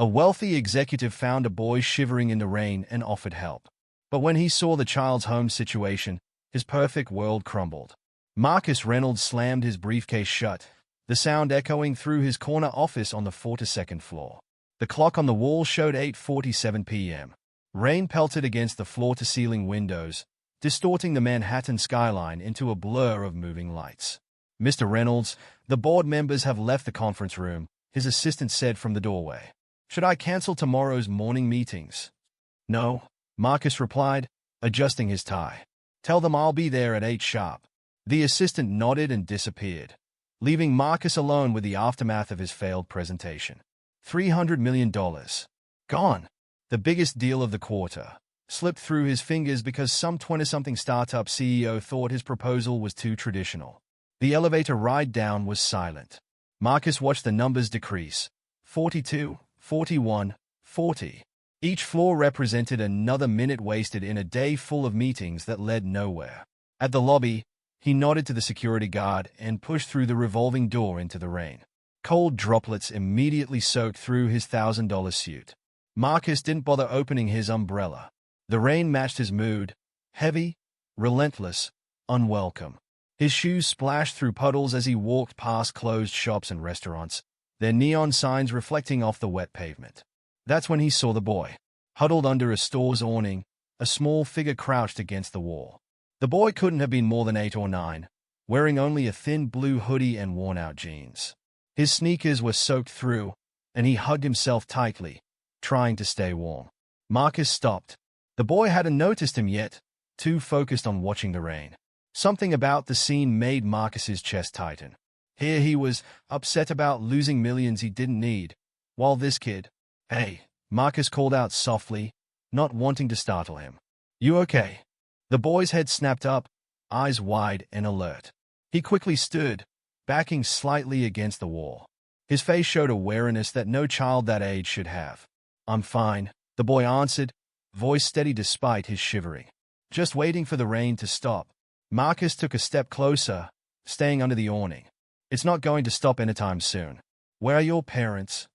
A wealthy executive found a boy shivering in the rain and offered help. But when he saw the child's home situation, his perfect world crumbled. Marcus Reynolds slammed his briefcase shut, the sound echoing through his corner office on the 42nd floor. The clock on the wall showed 8:47 p.m. Rain pelted against the floor-to-ceiling windows, distorting the Manhattan skyline into a blur of moving lights. "Mr. Reynolds, the board members have left the conference room," his assistant said from the doorway. "Should I cancel tomorrow's morning meetings?" "No," Marcus replied, adjusting his tie. "Tell them I'll be there at 8 sharp." The assistant nodded and disappeared, leaving Marcus alone with the aftermath of his failed presentation. $300 million. Gone. The biggest deal of the quarter. Slipped through his fingers because some 20-something startup CEO thought his proposal was too traditional. The elevator ride down was silent. Marcus watched the numbers decrease. 42, 41, 40. Each floor represented another minute wasted in a day full of meetings that led nowhere. At the lobby, he nodded to the security guard and pushed through the revolving door into the rain. Cold droplets immediately soaked through his $1,000 suit. Marcus didn't bother opening his umbrella. The rain matched his mood, heavy, relentless, unwelcome. His shoes splashed through puddles as he walked past closed shops and restaurants, their neon signs reflecting off the wet pavement. That's when he saw the boy, huddled under a store's awning, a small figure crouched against the wall. The boy couldn't have been more than 8 or 9, wearing only a thin blue hoodie and worn-out jeans. His sneakers were soaked through, and he hugged himself tightly, trying to stay warm. Marcus stopped. The boy hadn't noticed him yet, too focused on watching the rain. Something about the scene made Marcus's chest tighten. Here he was, upset about losing millions he didn't need, while this kid— "Hey," Marcus called out softly, not wanting to startle him. "You okay?" The boy's head snapped up, eyes wide and alert. He quickly stood, backing slightly against the wall. His face showed awareness that no child that age should have. "I'm fine," the boy answered, voice steady despite his shivering. Just waiting for the rain to stop. Marcus took a step closer, staying under the awning. "It's not going to stop anytime soon." "Where are your parents?"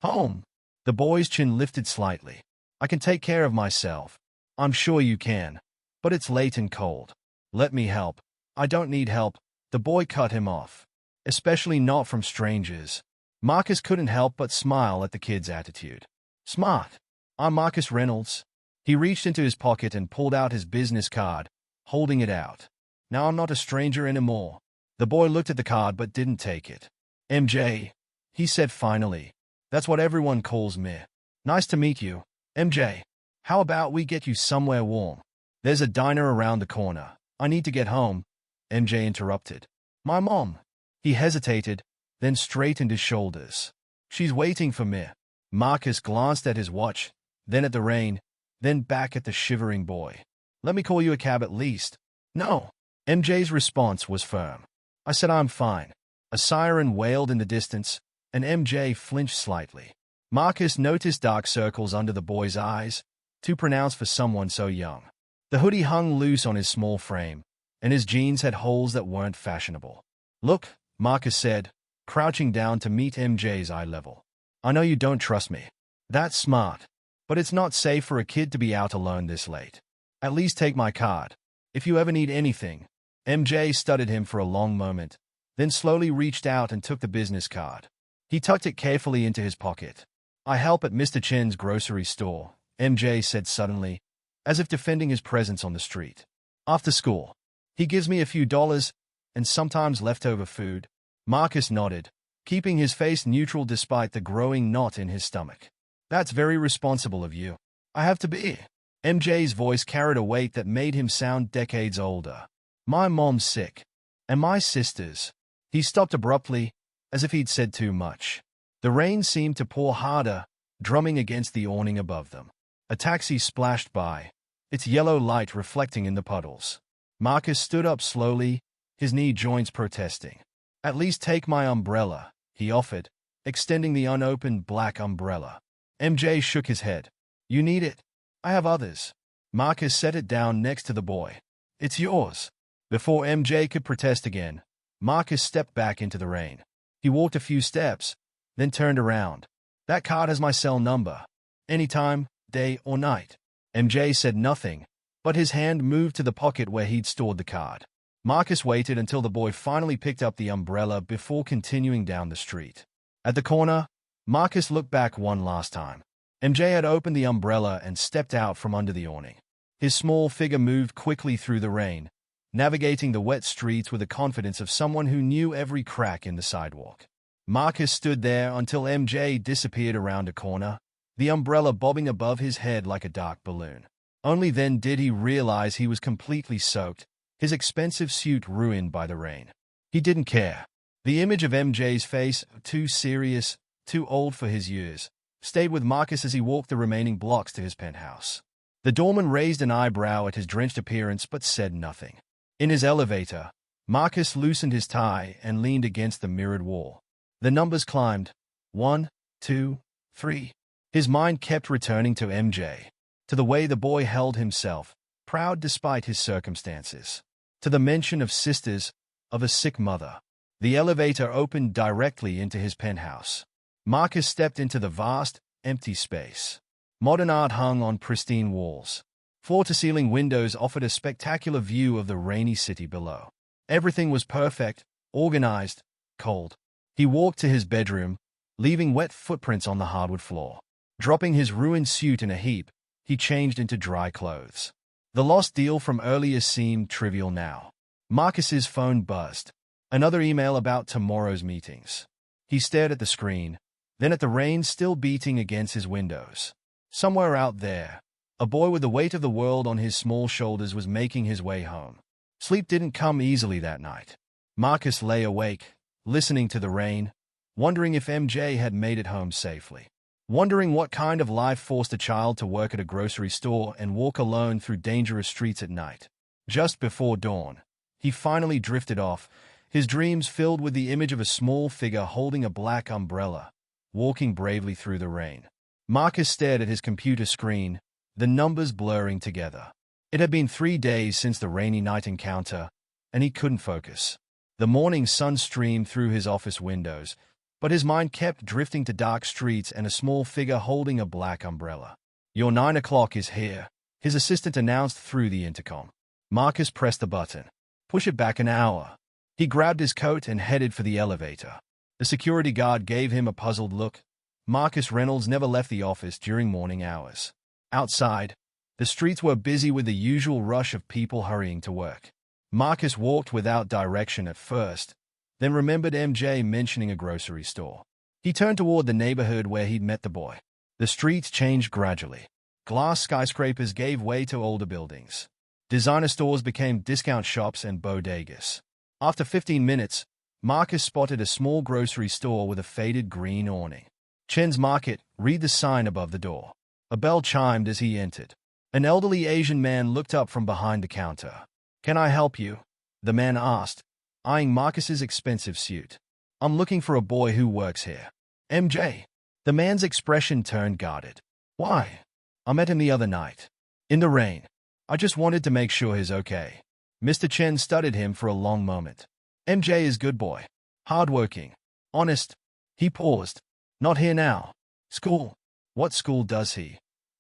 "Home." The boy's chin lifted slightly. "I can take care of myself." "I'm sure you can. But it's late and cold." "Let me help." "I don't need help," the boy cut him off. "Especially not from strangers." Marcus couldn't help but smile at the kid's attitude. "Smart. I'm Marcus Reynolds." He reached into his pocket and pulled out his business card, holding it out. "Now I'm not a stranger anymore." The boy looked at the card but didn't take it. "MJ," he said finally. "That's what everyone calls me." "Nice to meet you, MJ. How about we get you somewhere warm? There's a diner around the corner." "I need to get home," MJ interrupted. "My mom." He hesitated, then straightened his shoulders. "She's waiting for me." Marcus glanced at his watch, then at the rain, then back at the shivering boy. "Let me call you a cab at least." "No." MJ's response was firm. "I said I'm fine." A siren wailed in the distance, and MJ flinched slightly. Marcus noticed dark circles under the boy's eyes, too pronounced for someone so young. The hoodie hung loose on his small frame, and his jeans had holes that weren't fashionable. "Look," Marcus said, crouching down to meet MJ's eye level. "I know you don't trust me." "That's smart. But it's not safe for a kid to be out alone this late. At least take my card. If you ever need anything." MJ studied him for a long moment, then slowly reached out and took the business card. He tucked it carefully into his pocket. "I help at Mr. Chen's grocery store," MJ said suddenly, as if defending his presence on the street. "After school. He gives me a few dollars, and sometimes leftover food." Marcus nodded, keeping his face neutral despite the growing knot in his stomach. "That's very responsible of you." "I have to be." MJ's voice carried a weight that made him sound decades older. "My mom's sick. And my sister's." He stopped abruptly, as if he'd said too much. The rain seemed to pour harder, drumming against the awning above them. A taxi splashed by, its yellow light reflecting in the puddles. Marcus stood up slowly, his knee joints protesting. "At least take my umbrella," he offered, extending the unopened black umbrella. MJ shook his head. "You need it. I have others." Marcus set it down next to the boy. "It's yours." Before MJ could protest again, Marcus stepped back into the rain. He walked a few steps, then turned around. That card has my cell number. Anytime, day or night. MJ said nothing, but his hand moved to the pocket where he'd stored the card. Marcus waited until the boy finally picked up the umbrella before continuing down the street. At the corner, Marcus looked back one last time. MJ had opened the umbrella and stepped out from under the awning. His small figure moved quickly through the rain, navigating the wet streets with the confidence of someone who knew every crack in the sidewalk. Marcus stood there until MJ disappeared around a corner, the umbrella bobbing above his head like a dark balloon. Only then did he realize he was completely soaked, his expensive suit ruined by the rain. He didn't care. The image of MJ's face, too serious, too old for his years, stayed with Marcus as he walked the remaining blocks to his penthouse. The doorman raised an eyebrow at his drenched appearance but said nothing. In his elevator, Marcus loosened his tie and leaned against the mirrored wall. The numbers climbed. 1, 2, 3. His mind kept returning to MJ, to the way the boy held himself, proud despite his circumstances, to the mention of sisters, of a sick mother. The elevator opened directly into his penthouse. Marcus stepped into the vast, empty space. Modern art hung on pristine walls. Floor-to-ceiling windows offered a spectacular view of the rainy city below. Everything was perfect, organized, cold. He walked to his bedroom, leaving wet footprints on the hardwood floor. Dropping his ruined suit in a heap, he changed into dry clothes. The lost deal from earlier seemed trivial now. Marcus's phone buzzed. Another email about tomorrow's meetings. He stared at the screen, then at the rain still beating against his windows. Somewhere out there, a boy with the weight of the world on his small shoulders was making his way home. Sleep didn't come easily that night. Marcus lay awake, listening to the rain, wondering if MJ had made it home safely. Wondering what kind of life forced a child to work at a grocery store and walk alone through dangerous streets at night. Just before dawn, he finally drifted off, his dreams filled with the image of a small figure holding a black umbrella, walking bravely through the rain. Marcus stared at his computer screen, the numbers blurring together. It had been 3 days since the rainy night encounter, and he couldn't focus. The morning sun streamed through his office windows, but his mind kept drifting to dark streets and a small figure holding a black umbrella. "Your 9 o'clock is here," his assistant announced through the intercom. Marcus pressed the button. "Push it back an hour." He grabbed his coat and headed for the elevator. The security guard gave him a puzzled look. Marcus Reynolds never left the office during morning hours. Outside, the streets were busy with the usual rush of people hurrying to work. Marcus walked without direction at first, then remembered MJ mentioning a grocery store. He turned toward the neighborhood where he'd met the boy. The streets changed gradually. Glass skyscrapers gave way to older buildings. Designer stores became discount shops and bodegas. After 15 minutes, Marcus spotted a small grocery store with a faded green awning. "Chen's Market," read the sign above the door. A bell chimed as he entered. An elderly Asian man looked up from behind the counter. "Can I help you?" the man asked, eyeing Marcus's expensive suit. "I'm looking for a boy who works here." "MJ." The man's expression turned guarded. "Why?" "I met him the other night. In the rain. I just wanted to make sure he's okay." Mr. Chen studied him for a long moment. "MJ is good boy. Hardworking. Honest." He paused. "Not here now. School." "What school does he?"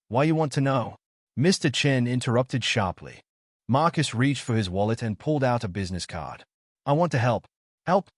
"Why you want to know?" Mr. Chen interrupted sharply. Marcus reached for his wallet and pulled out a business card. "I want to help." "Help?"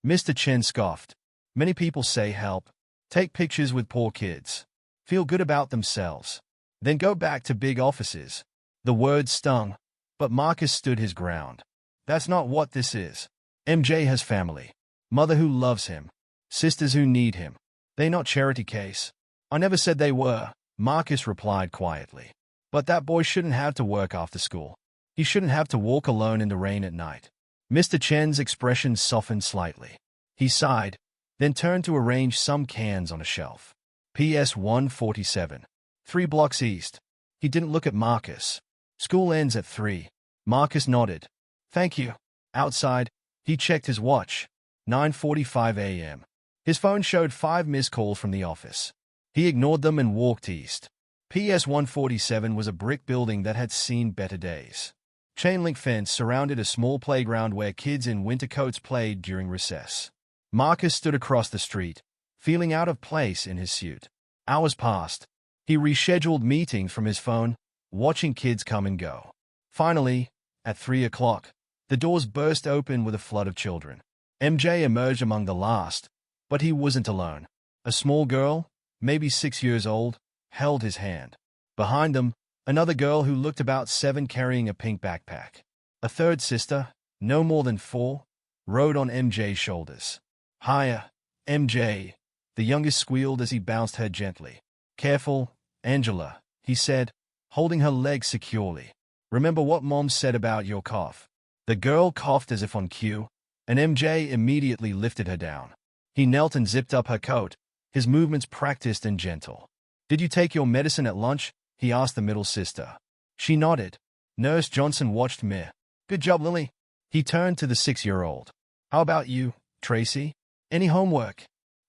Mr. Chen scoffed. "Many people say help. Take pictures with poor kids. Feel good about themselves. Then go back to big offices." The words stung, but Marcus stood his ground. "That's not what this is. MJ has family. Mother who loves him. Sisters who need him. They not charity case." "I never said they were," Marcus replied quietly. "But that boy shouldn't have to work after school. He shouldn't have to walk alone in the rain at night." Mr. Chen's expression softened slightly. He sighed, then turned to arrange some cans on a shelf. PS 147. 3 blocks east. He didn't look at Marcus. "School ends at 3. Marcus nodded. "Thank you." Outside, he checked his watch. 9:45 a.m. His phone showed 5 missed calls from the office. He ignored them and walked east. PS 147 was a brick building that had seen better days. Chain-link fence surrounded a small playground where kids in winter coats played during recess. Marcus stood across the street, feeling out of place in his suit. Hours passed. He rescheduled meetings from his phone, watching kids come and go. Finally, at 3 o'clock, the doors burst open with a flood of children. MJ emerged among the last, but he wasn't alone. A small girl, maybe 6 years old, held his hand. Behind them, another girl who looked about 7 carrying a pink backpack. A third sister, no more than 4, rode on MJ's shoulders. "Hiya, MJ," the youngest squealed as he bounced her gently. "Careful, Angela," he said, holding her leg securely. "Remember what Mom said about your cough." The girl coughed as if on cue, and MJ immediately lifted her down. He knelt and zipped up her coat, his movements practiced and gentle. "Did you take your medicine at lunch?" he asked the middle sister. She nodded. Nurse Johnson watched me. "Good job, Lily." He turned to the 6-year-old. "How about you, Tracy? Any homework?"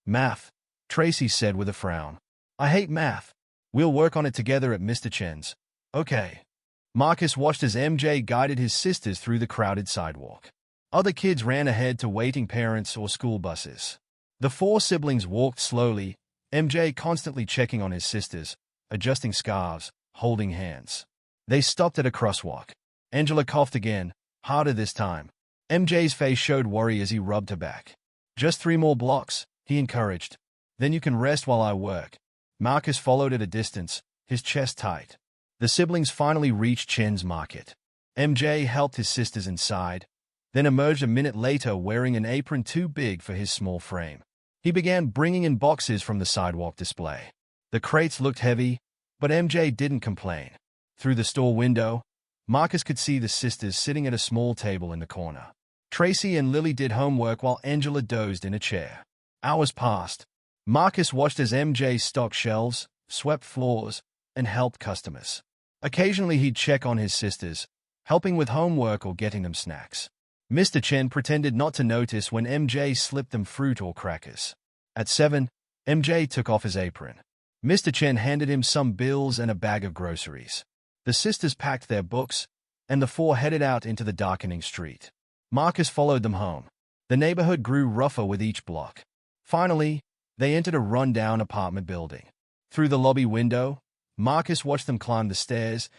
"Math," Tracy said with a frown. "I hate math. We'll work on it together at Mr. Chen's." "Okay." Marcus watched as MJ guided his sisters through the crowded sidewalk. Other kids ran ahead to waiting parents or school buses. The 4 siblings walked slowly, MJ constantly checking on his sisters, adjusting scarves, holding hands. They stopped at a crosswalk. Angela coughed again, harder this time. MJ's face showed worry as he rubbed her back. "Just 3 more blocks," he encouraged. "Then you can rest while I work." Marcus followed at a distance, his chest tight. The siblings finally reached Chen's Market. MJ helped his sisters inside, then emerged a minute later wearing an apron too big for his small frame. He began bringing in boxes from the sidewalk display. The crates looked heavy, but MJ didn't complain. Through the store window, Marcus could see the sisters sitting at a small table in the corner. Tracy and Lily did homework while Angela dozed in a chair. Hours passed. Marcus watched as MJ stocked shelves, swept floors, and helped customers. Occasionally he'd check on his sisters, helping with homework or getting them snacks. Mr. Chen pretended not to notice when MJ slipped them fruit or crackers. At 7, MJ took off his apron. Mr. Chen handed him some bills and a bag of groceries. The sisters packed their books, and the 4 headed out into the darkening street. Marcus followed them home. The neighborhood grew rougher with each block. Finally, they entered a run-down apartment building. Through the lobby window, Marcus watched them climb the stairs,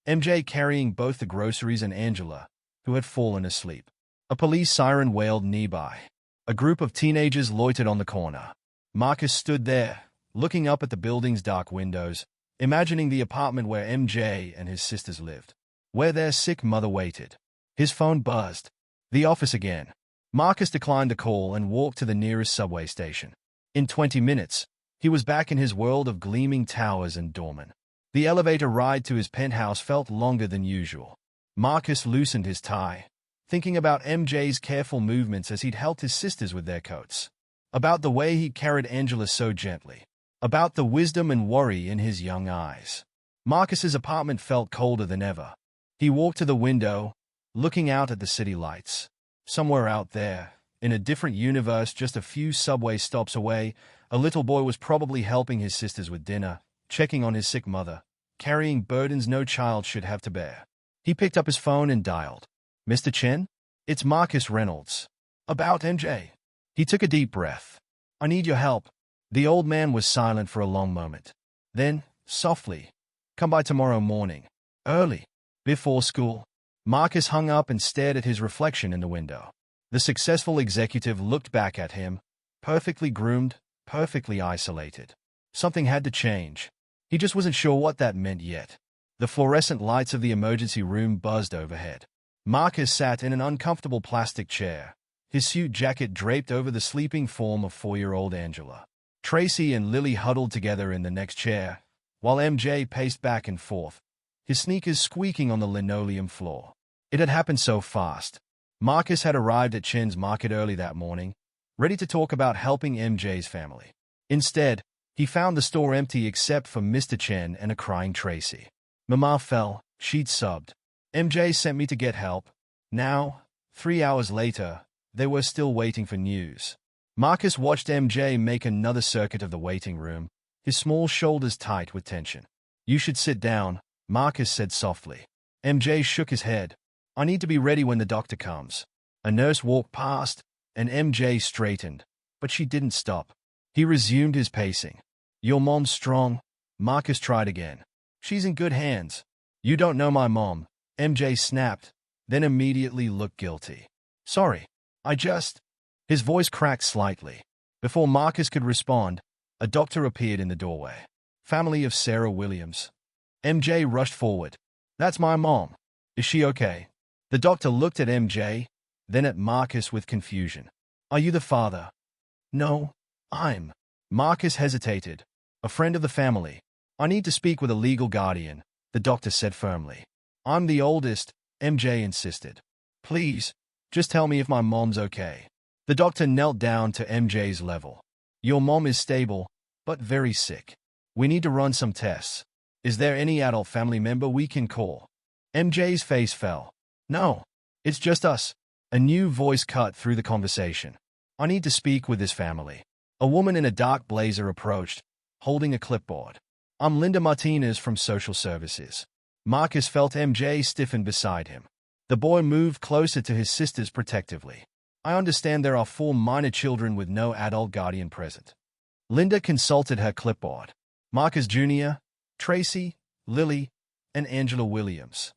MJ carrying both the groceries and Angela, who had fallen asleep. A police siren wailed nearby. A group of teenagers loitered on the corner. Marcus stood there, looking up at the building's dark windows, imagining the apartment where MJ and his sisters lived, where their sick mother waited. His phone buzzed. The office again. Marcus declined the call and walked to the nearest subway station. In 20 minutes, he was back in his world of gleaming towers and doormen. The elevator ride to his penthouse felt longer than usual. Marcus loosened his tie, thinking about MJ's careful movements as he'd helped his sisters with their coats. About the way he carried Angela so gently. About the wisdom and worry in his young eyes. Marcus's apartment felt colder than ever. He walked to the window, looking out at the city lights. Somewhere out there, in a different universe just a few subway stops away, a little boy was probably helping his sisters with dinner, checking on his sick mother, carrying burdens no child should have to bear. He picked up his phone and dialed. "Mr. Chen? It's Marcus Reynolds. About MJ." He took a deep breath. "I need your help." The old man was silent for a long moment. Then, softly, "Come by tomorrow morning. Early. Before school." Marcus hung up and stared at his reflection in the window. The successful executive looked back at him, perfectly groomed, perfectly isolated. Something had to change. He just wasn't sure what that meant yet. The fluorescent lights of the emergency room buzzed overhead. Marcus sat in an uncomfortable plastic chair, his suit jacket draped over the sleeping form of 4-year-old Angela. Tracy and Lily huddled together in the next chair, while MJ paced back and forth, his sneakers squeaking on the linoleum floor. It had happened so fast. Marcus had arrived at Chen's Market early that morning, ready to talk about helping MJ's family. Instead, he found the store empty except for Mr. Chen and a crying Tracy. "Mama fell," she'd sobbed. "MJ sent me to get help." Now, 3 hours later, they were still waiting for news. Marcus watched MJ make another circuit of the waiting room, his small shoulders tight with tension. "You should sit down," Marcus said softly. MJ shook his head. "I need to be ready when the doctor comes." A nurse walked past, and MJ straightened, but she didn't stop. He resumed his pacing. Your mom's strong. Marcus tried again. She's in good hands. You don't know my mom, MJ snapped, then immediately looked guilty. Sorry, I just... His voice cracked slightly. Before Marcus could respond, a doctor appeared in the doorway. Family of Sarah Williams. MJ rushed forward. That's my mom. Is she okay? The doctor looked at MJ, then at Marcus with confusion. Are you the father? No, I'm... Marcus hesitated. A friend of the family. I need to speak with a legal guardian, the doctor said firmly. I'm the oldest, MJ insisted. Please, just tell me if my mom's okay. The doctor knelt down to MJ's level. Your mom is stable, but very sick. We need to run some tests. Is there any adult family member we can call? MJ's face fell. No, it's just us. A new voice cut through the conversation. I need to speak with this family. A woman in a dark blazer approached, holding a clipboard. I'm Linda Martinez from Social Services. Marcus felt MJ stiffen beside him. The boy moved closer to his sisters protectively. I understand there are 4 minor children with no adult guardian present. Linda consulted her clipboard. Marcus Jr., Tracy, Lily, and Angela Williams.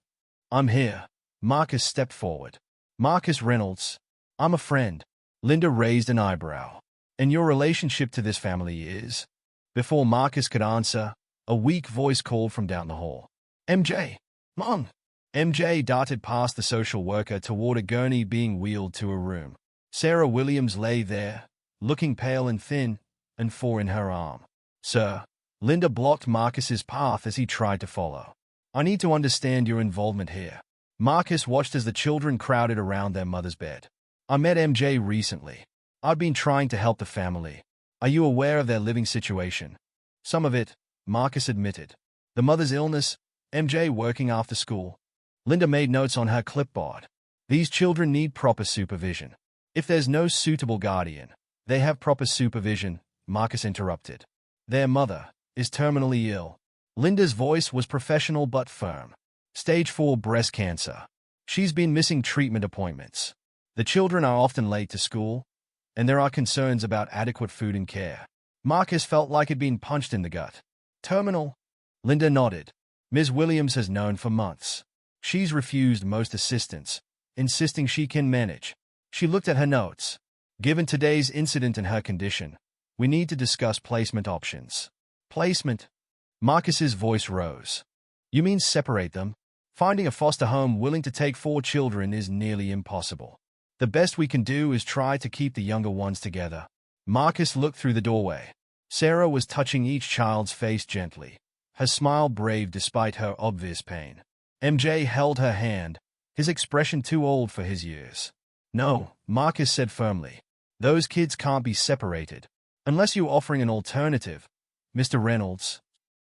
I'm here. Marcus stepped forward. Marcus Reynolds. I'm a friend. Linda raised an eyebrow. And your relationship to this family is? Before Marcus could answer, a weak voice called from down the hall. MJ. Mom. MJ darted past the social worker toward a gurney being wheeled to a room. Sarah Williams lay there, looking pale and thin, and 4 in her arm. Sir. Linda blocked Marcus's path as he tried to follow. I need to understand your involvement here. Marcus watched as the children crowded around their mother's bed. I met MJ recently. I've been trying to help the family. Are you aware of their living situation? Some of it, Marcus admitted. The mother's illness, MJ working after school. Linda made notes on her clipboard. These children need proper supervision. If there's no suitable guardian, they have proper supervision, Marcus interrupted. Their mother is terminally ill. Linda's voice was professional but firm. Stage 4 breast cancer. She's been missing treatment appointments. The children are often late to school, and there are concerns about adequate food and care. Marcus felt like he'd been punched in the gut. Terminal? Linda nodded. Ms. Williams has known for months. She's refused most assistance, insisting she can manage. She looked at her notes. Given today's incident and her condition, we need to discuss placement options. Placement? Marcus's voice rose. You mean separate them? Finding a foster home willing to take 4 children is nearly impossible. The best we can do is try to keep the younger ones together. Marcus looked through the doorway. Sarah was touching each child's face gently, her smile brave despite her obvious pain. MJ held her hand, his expression too old for his years. No, Marcus said firmly. Those kids can't be separated. Unless you're offering an alternative, Mr. Reynolds.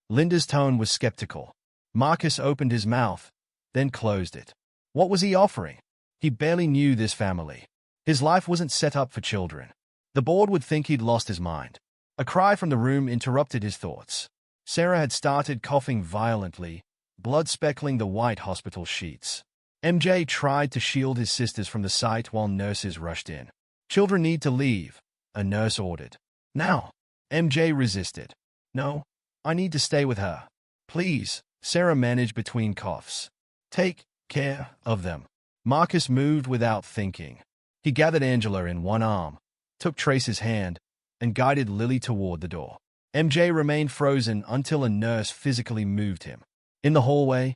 Linda's tone was skeptical. Marcus opened his mouth, then closed it. What was he offering? He barely knew this family. His life wasn't set up for children. The board would think he'd lost his mind. A cry from the room interrupted his thoughts. Sarah had started coughing violently, blood speckling the white hospital sheets. MJ tried to shield his sisters from the sight while nurses rushed in. Children need to leave, a nurse ordered. Now. MJ resisted. No, I need to stay with her. Please, Sarah managed between coughs. Take care of them. Marcus moved without thinking. He gathered Angela in one arm, took Trace's hand, and guided Lily toward the door. MJ remained frozen until a nurse physically moved him. In the hallway,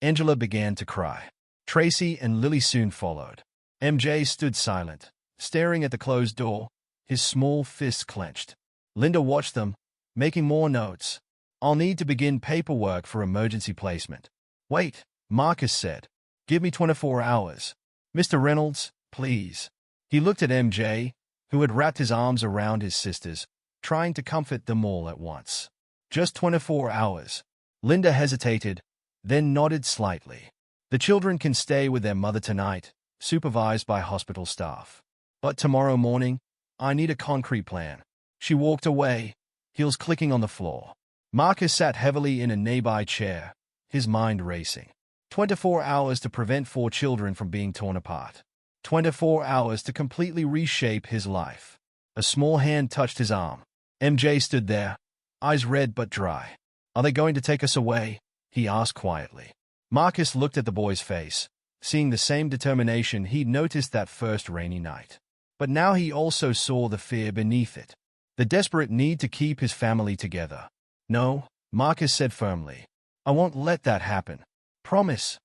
Angela began to cry. Tracy and Lily soon followed. MJ stood silent, staring at the closed door, his small fists clenched. Linda watched them, making more notes. I'll need to begin paperwork for emergency placement. Wait, Marcus said. Give me 24 hours. Mr. Reynolds, please. He looked at MJ, who had wrapped his arms around his sisters, trying to comfort them all at once. Just 24 hours. Linda hesitated, then nodded slightly. The children can stay with their mother tonight, supervised by hospital staff. But tomorrow morning, I need a concrete plan. She walked away, heels clicking on the floor. Marcus sat heavily in a nearby chair, his mind racing. 24 hours to prevent 4 children from being torn apart. 24 hours to completely reshape his life. A small hand touched his arm. MJ stood there, eyes red but dry. "Are they going to take us away?" he asked quietly. Marcus looked at the boy's face, seeing the same determination he'd noticed that first rainy night. But now he also saw the fear beneath it, the desperate need to keep his family together. "No," Marcus said firmly. "I won't let that happen. Promise."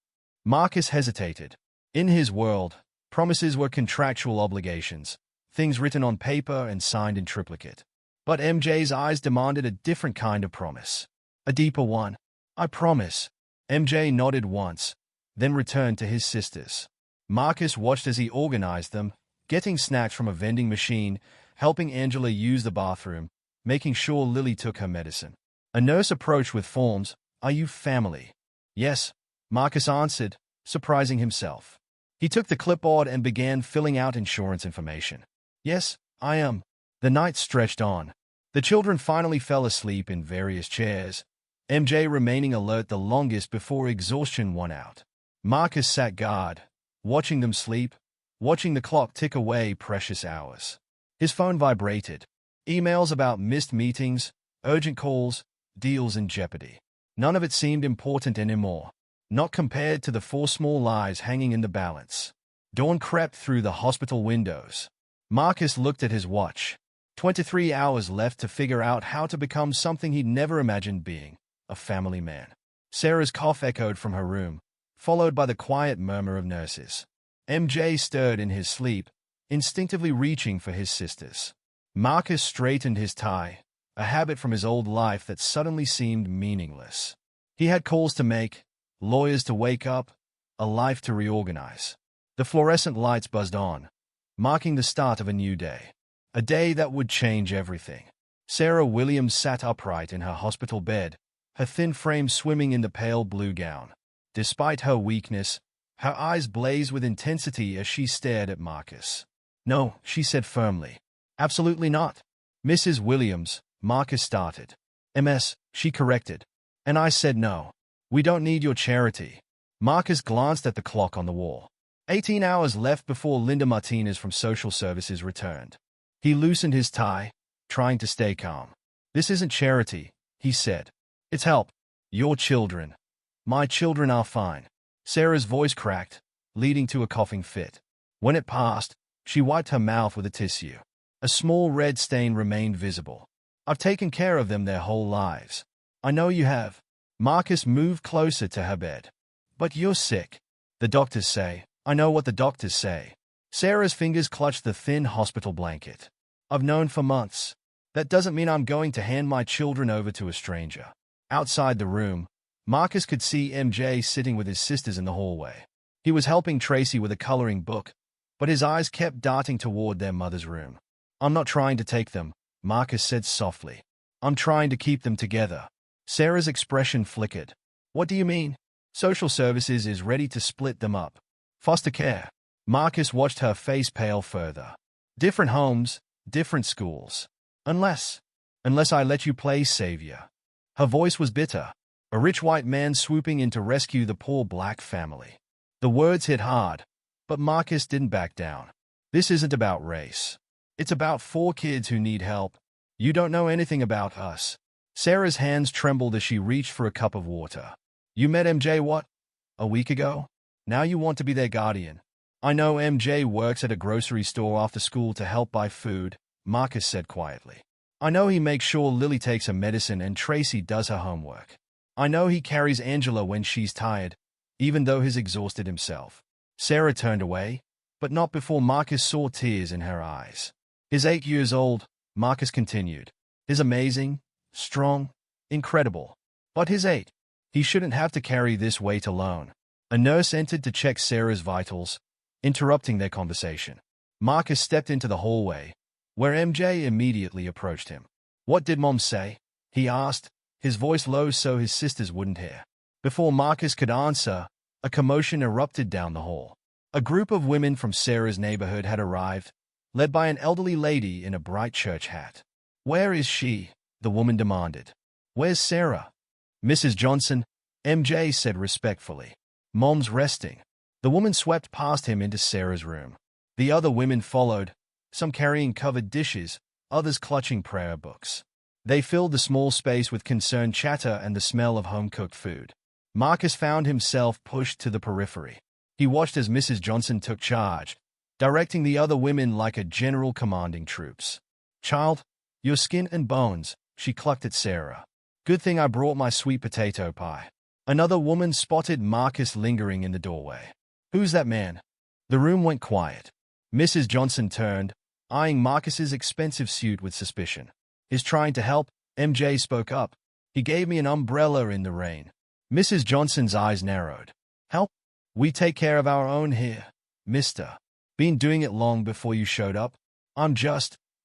Marcus hesitated. In his world, promises were contractual obligations, things written on paper and signed in triplicate. But MJ's eyes demanded a different kind of promise. A deeper one. "I promise." MJ nodded once, then returned to his sisters. Marcus watched as he organized them, getting snacks from a vending machine, helping Angela use the bathroom, making sure Lily took her medicine. A nurse approached with forms. "Are you family?" "Yes," Marcus answered, surprising himself. He took the clipboard and began filling out insurance information. "Yes, I am." The night stretched on. The children finally fell asleep in various chairs, MJ remaining alert the longest before exhaustion won out. Marcus sat guard, watching them sleep, watching the clock tick away precious hours. His phone vibrated. Emails about missed meetings, urgent calls, deals in jeopardy. None of it seemed important anymore, not compared to the 4 small lives hanging in the balance. Dawn crept through the hospital windows. Marcus looked at his watch. 23 hours left to figure out how to become something he'd never imagined being, a family man. Sarah's cough echoed from her room, followed by the quiet murmur of nurses. MJ stirred in his sleep, instinctively reaching for his sisters. Marcus straightened his tie, a habit from his old life that suddenly seemed meaningless. He had calls to make, lawyers to wake up, a life to reorganize. The fluorescent lights buzzed on, marking the start of a new day. A day that would change everything. Sarah Williams sat upright in her hospital bed, her thin frame swimming in the pale blue gown. Despite her weakness, her eyes blazed with intensity as she stared at Marcus. "No," she said firmly. "Absolutely not." "Mrs. Williams," Marcus started. "MS," she corrected. And I said no. "We don't need your charity." Marcus glanced at the clock on the wall. 18 hours left before Linda Martinez from social services returned. He loosened his tie, trying to stay calm. "This isn't charity," he said. "It's help. Your children. My children are fine." Sarah's voice cracked, leading to a coughing fit. When it passed, she wiped her mouth with a tissue. A small red stain remained visible. "I've taken care of them their whole lives." "I know you have." Marcus moved closer to her bed. "But you're sick." "The doctors say." "I know what the doctors say." Sarah's fingers clutched the thin hospital blanket. "I've known for months. That doesn't mean I'm going to hand my children over to a stranger." Outside the room, Marcus could see MJ sitting with his sisters in the hallway. He was helping Tracy with a coloring book, but his eyes kept darting toward their mother's room. "I'm not trying to take them," Marcus said softly. "I'm trying to keep them together." Sarah's expression flickered. "What do you mean?" "Social services is ready to split them up." "Foster care." Marcus watched her face pale further. "Different homes, different schools. Unless I let you play savior." Her voice was bitter. A rich white man swooping in to rescue the poor black family. The words hit hard, but Marcus didn't back down. "This isn't about race. It's about 4 kids who need help. You don't know anything about us." Sarah's hands trembled as she reached for a cup of water. "You met MJ what? A week ago? Now you want to be their guardian." "I know MJ works at a grocery store after school to help buy food," Marcus said quietly. "I know he makes sure Lily takes her medicine and Tracy does her homework. I know he carries Angela when she's tired, even though he's exhausted himself." Sarah turned away, but not before Marcus saw tears in her eyes. "He's 8 years old," Marcus continued. "He's amazing, strong, incredible. But he's 8. He shouldn't have to carry this weight alone." A nurse entered to check Sarah's vitals, interrupting their conversation. Marcus stepped into the hallway, where MJ immediately approached him. "What did Mom say?" he asked, his voice low so his sisters wouldn't hear. Before Marcus could answer, a commotion erupted down the hall. A group of women from Sarah's neighborhood had arrived, led by an elderly lady in a bright church hat. "Where is she?" the woman demanded. "Where's Sarah?" "Mrs. Johnson," MJ said respectfully. "Mom's resting." The woman swept past him into Sarah's room. The other women followed, some carrying covered dishes, others clutching prayer books. They filled the small space with concerned chatter and the smell of home-cooked food. Marcus found himself pushed to the periphery. He watched as Mrs. Johnson took charge, directing the other women like a general commanding troops. "Child, your skin and bones," she clucked at Sarah. "Good thing I brought my sweet potato pie." Another woman spotted Marcus lingering in the doorway. "Who's that man?" The room went quiet. Mrs. Johnson turned, eyeing Marcus's expensive suit with suspicion. "Is trying to help," MJ spoke up. "He gave me an umbrella in the rain." Mrs. Johnson's eyes narrowed. "Help? We take care of our own here, mister. Been doing it long before you showed up."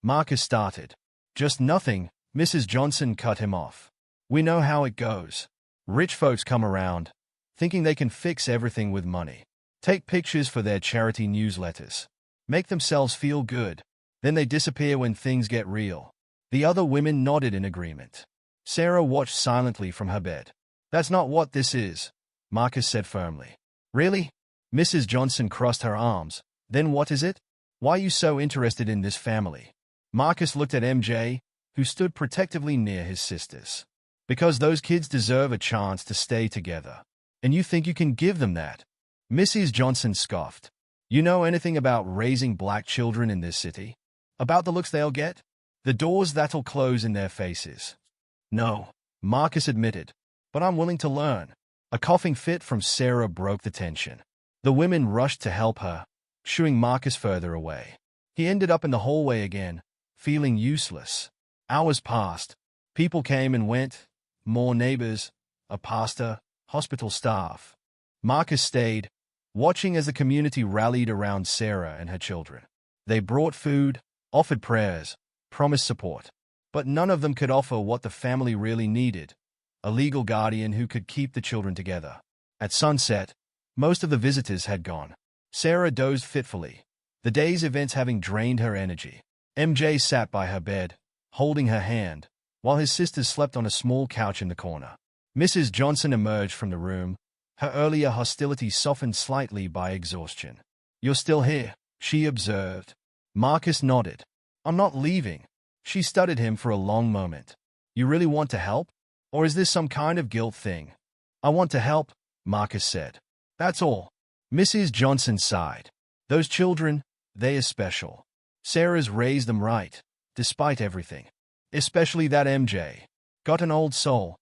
Marcus started. "Just nothing," Mrs. Johnson cut him off. "We know how it goes. Rich folks come around, thinking they can fix everything with money. Take pictures for their charity newsletters. Make themselves feel good. Then they disappear when things get real." The other women nodded in agreement. Sarah watched silently from her bed. "That's not what this is," Marcus said firmly. "Really?" Mrs. Johnson crossed her arms. "Then what is it? Why are you so interested in this family?" Marcus looked at MJ, who stood protectively near his sisters. "Because those kids deserve a chance to stay together. And you think you can give them that?" Mrs. Johnson scoffed. "You know anything about raising black children in this city? About the looks they'll get? The doors that'll close in their faces?" "No," Marcus admitted, "but I'm willing to learn." A coughing fit from Sarah broke the tension. The women rushed to help her, shooing Marcus further away. He ended up in the hallway again, feeling useless. Hours passed. People came and went. More neighbors, a pastor, hospital staff. Marcus stayed, watching as the community rallied around Sarah and her children. They brought food, offered prayers, promised support. But none of them could offer what the family really needed: a legal guardian who could keep the children together. At sunset, most of the visitors had gone. Sarah dozed fitfully, the day's events having drained her energy. MJ sat by her bed, holding her hand, while his sisters slept on a small couch in the corner. Mrs. Johnson emerged from the room, her earlier hostility softened slightly by exhaustion. "You're still here," she observed. Marcus nodded. "I'm not leaving." She studied him for a long moment. "You really want to help? Or is this some kind of guilt thing?" "I want to help," Marcus said. "That's all." Mrs. Johnson sighed. "Those children, they are special. Sarah's raised them right, despite everything. Especially that MJ. Got an old soul.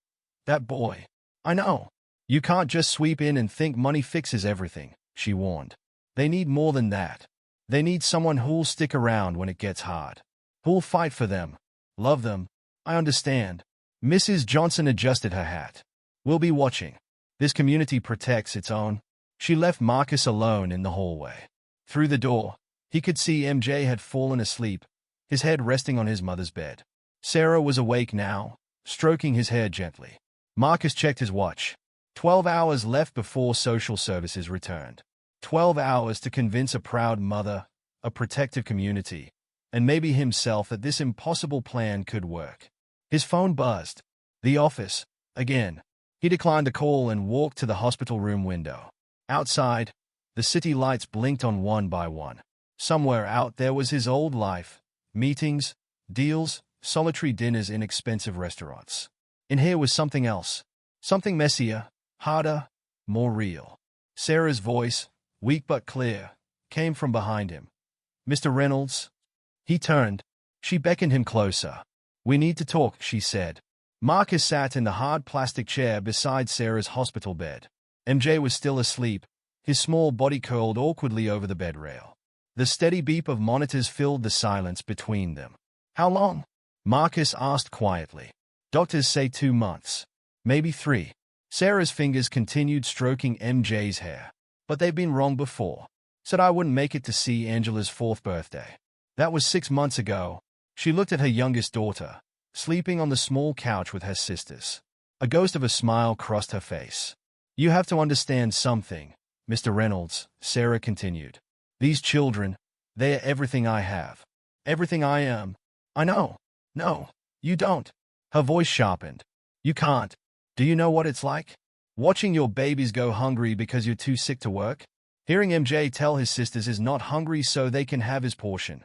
That boy." "I know. You can't just sweep in and think money fixes everything," she warned. "They need more than that. They need someone who'll stick around when it gets hard. Who'll fight for them, love them." "I understand." Mrs. Johnson adjusted her hat. "We'll be watching. This community protects its own." She left Marcus alone in the hallway. Through the door, he could see MJ had fallen asleep, his head resting on his mother's bed. Sarah was awake now, stroking his hair gently. Marcus checked his watch. 12 hours left before social services returned. 12 hours to convince a proud mother, a protective community, and maybe himself that this impossible plan could work. His phone buzzed. The office, again. He declined the call and walked to the hospital room window. Outside, the city lights blinked on one by one. Somewhere out there was his old life: meetings, deals, solitary dinners in expensive restaurants. In here was something else. Something messier, harder, more real. Sarah's voice, weak but clear, came from behind him. "Mr. Reynolds?" He turned. She beckoned him closer. "We need to talk," she said. Marcus sat in the hard plastic chair beside Sarah's hospital bed. MJ was still asleep, his small body curled awkwardly over the bed rail. The steady beep of monitors filled the silence between them. "How long?" Marcus asked quietly. "Doctors say 2 months. Maybe 3. Sarah's fingers continued stroking MJ's hair. "But they've been wrong before. Said I wouldn't make it to see Angela's 4th birthday. That was 6 months ago." She looked at her youngest daughter, sleeping on the small couch with her sisters. A ghost of a smile crossed her face. "You have to understand something, Mr. Reynolds," Sarah continued. "These children, they are everything I have. Everything I am." "I know." "No, you don't." Her voice sharpened. "You can't. Do you know what it's like? Watching your babies go hungry because you're too sick to work? Hearing MJ tell his sisters he's not hungry so they can have his portion."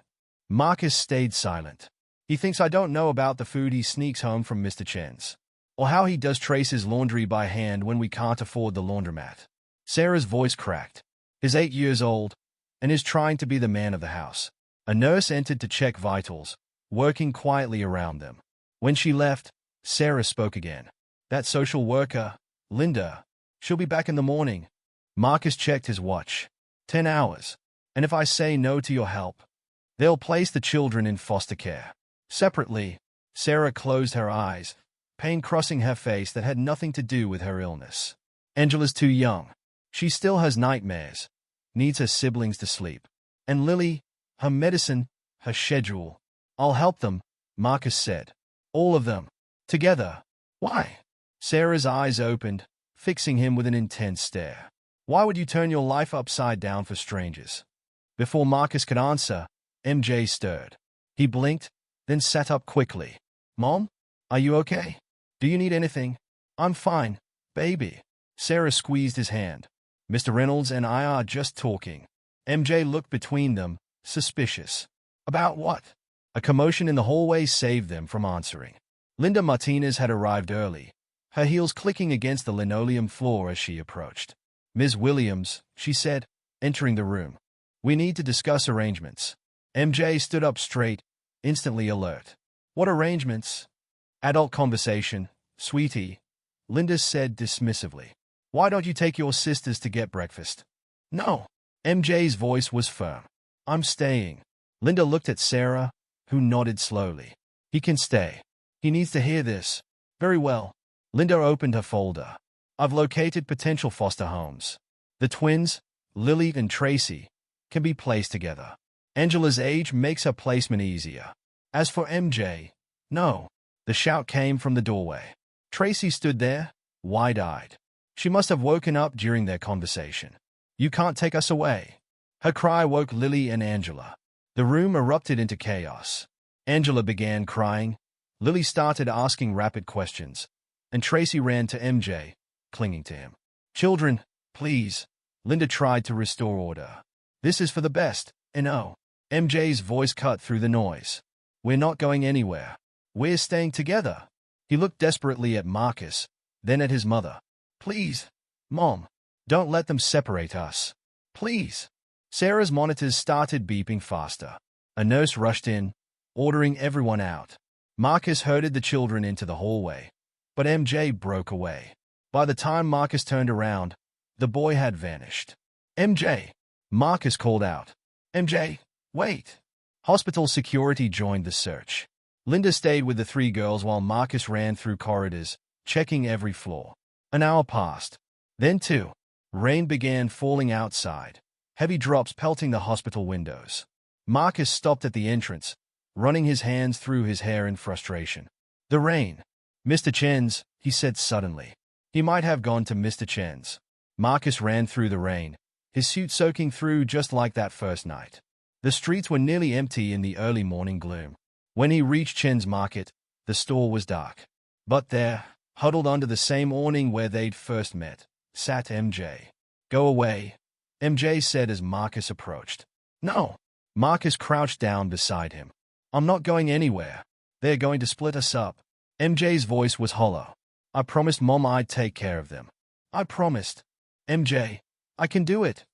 Marcus stayed silent. He thinks I don't know about the food he sneaks home from Mr. Chen's, or how he does Trace's laundry by hand when we can't afford the laundromat. Sarah's voice cracked. He's 8 years old and is trying to be the man of the house. A nurse entered to check vitals, working quietly around them. When she left, Sarah spoke again. That social worker, Linda, she'll be back in the morning. Marcus checked his watch. 10 hours. And if I say no to your help, they'll place the children in foster care. Separately, Sarah closed her eyes, pain crossing her face that had nothing to do with her illness. Angela's too young. She still has nightmares, needs her siblings to sleep. And Lily, her medicine, her schedule. I'll help them, Marcus said. All of them. Together. Why? Sarah's eyes opened, fixing him with an intense stare. Why would you turn your life upside down for strangers? Before Marcus could answer, MJ stirred. He blinked, then sat up quickly. Mom? Are you okay? Do you need anything? I'm fine, baby. Sarah squeezed his hand. Mr. Reynolds and I are just talking. MJ looked between them, suspicious. About what? A commotion in the hallway saved them from answering. Linda Martinez had arrived early, her heels clicking against the linoleum floor as she approached. Ms. Williams, she said, entering the room. We need to discuss arrangements. MJ stood up straight, instantly alert. What arrangements? Adult conversation, sweetie, Linda said dismissively. Why don't you take your sisters to get breakfast? No. MJ's voice was firm. I'm staying. Linda looked at Sarah, who nodded slowly. He can stay. He needs to hear this. Very well. Linda opened her folder. I've located potential foster homes. The twins, Lily and Tracy, can be placed together. Angela's age makes her placement easier. As for MJ, no. The shout came from the doorway. Tracy stood there, wide-eyed. She must have woken up during their conversation. You can't take us away. Her cry woke Lily and Angela. The room erupted into chaos. Angela began crying. Lily started asking rapid questions, and Tracy ran to MJ, clinging to him. Children, please. Linda tried to restore order. This is for the best, and oh. MJ's voice cut through the noise. We're not going anywhere. We're staying together. He looked desperately at Marcus, then at his mother. Please, Mom, don't let them separate us. Please. Sarah's monitors started beeping faster. A nurse rushed in, ordering everyone out. Marcus herded the children into the hallway, but MJ broke away. By the time Marcus turned around, the boy had vanished. MJ! Marcus called out. MJ, wait! Hospital security joined the search. Linda stayed with the 3 girls while Marcus ran through corridors, checking every floor. An hour passed. Then 2. Rain began falling outside, heavy drops pelting the hospital windows. Marcus stopped at the entrance, running his hands through his hair in frustration. The rain. Mr. Chen's, he said suddenly. He might have gone to Mr. Chen's. Marcus ran through the rain, his suit soaking through just like that first night. The streets were nearly empty in the early morning gloom. When he reached Chen's Market, the store was dark. But there, huddled under the same awning where they'd first met, sat MJ. Go away, MJ said as Marcus approached. No. Marcus crouched down beside him. I'm not going anywhere. They're going to split us up. MJ's voice was hollow. I promised Mom I'd take care of them. I promised. MJ, I can do it.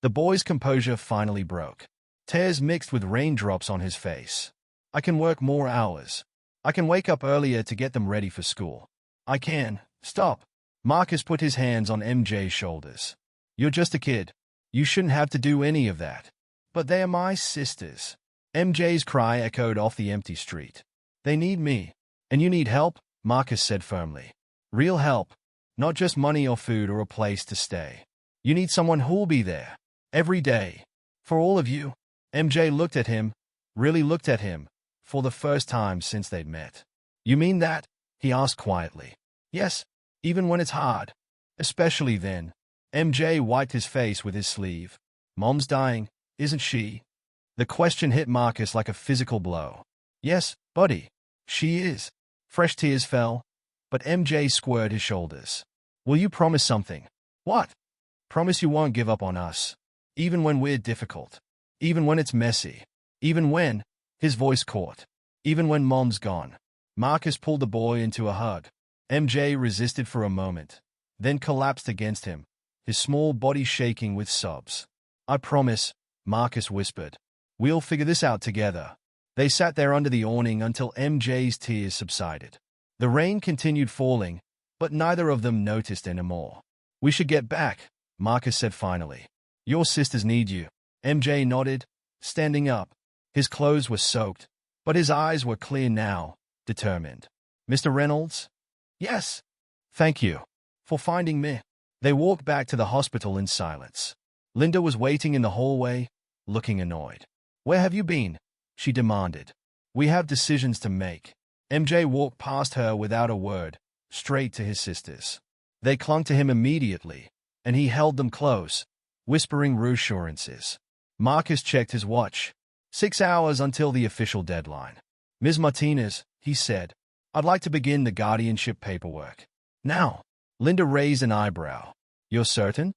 The boy's composure finally broke. Tears mixed with raindrops on his face. I can work more hours. I can wake up earlier to get them ready for school. I can. Stop. Marcus put his hands on MJ's shoulders. You're just a kid. You shouldn't have to do any of that. But they are my sisters. MJ's cry echoed off the empty street. They need me. And you need help, Marcus said firmly. Real help. Not just money or food or a place to stay. You need someone who'll be there. Every day. For all of you. MJ looked at him. Really looked at him. For the first time since they'd met. You mean that? He asked quietly. Yes. Even when it's hard. Especially then. MJ wiped his face with his sleeve. Mom's dying, isn't she? The question hit Marcus like a physical blow. Yes, buddy. She is. Fresh tears fell, but MJ squared his shoulders. Will you promise something? What? Promise you won't give up on us. Even when we're difficult. Even when it's messy. Even when, his voice caught. even when Mom's gone. Marcus pulled the boy into a hug. MJ resisted for a moment, then collapsed against him, his small body shaking with sobs. "I promise," Marcus whispered. "We'll figure this out together." They sat there under the awning until MJ's tears subsided. The rain continued falling, but neither of them noticed anymore. "We should get back," Marcus said finally. "Your sisters need you." MJ nodded, standing up. His clothes were soaked, but his eyes were clear now, determined. "Mr. Reynolds?" "Yes." "Thank you for finding me." They walked back to the hospital in silence. Linda was waiting in the hallway, looking annoyed. "Where have you been?" she demanded. "We have decisions to make." MJ walked past her without a word, straight to his sisters. They clung to him immediately, and he held them close, whispering reassurances. Marcus checked his watch. 6 hours until the official deadline. "Ms. Martinez," he said, "I'd like to begin the guardianship paperwork." "Now?" Linda raised an eyebrow. "You're certain?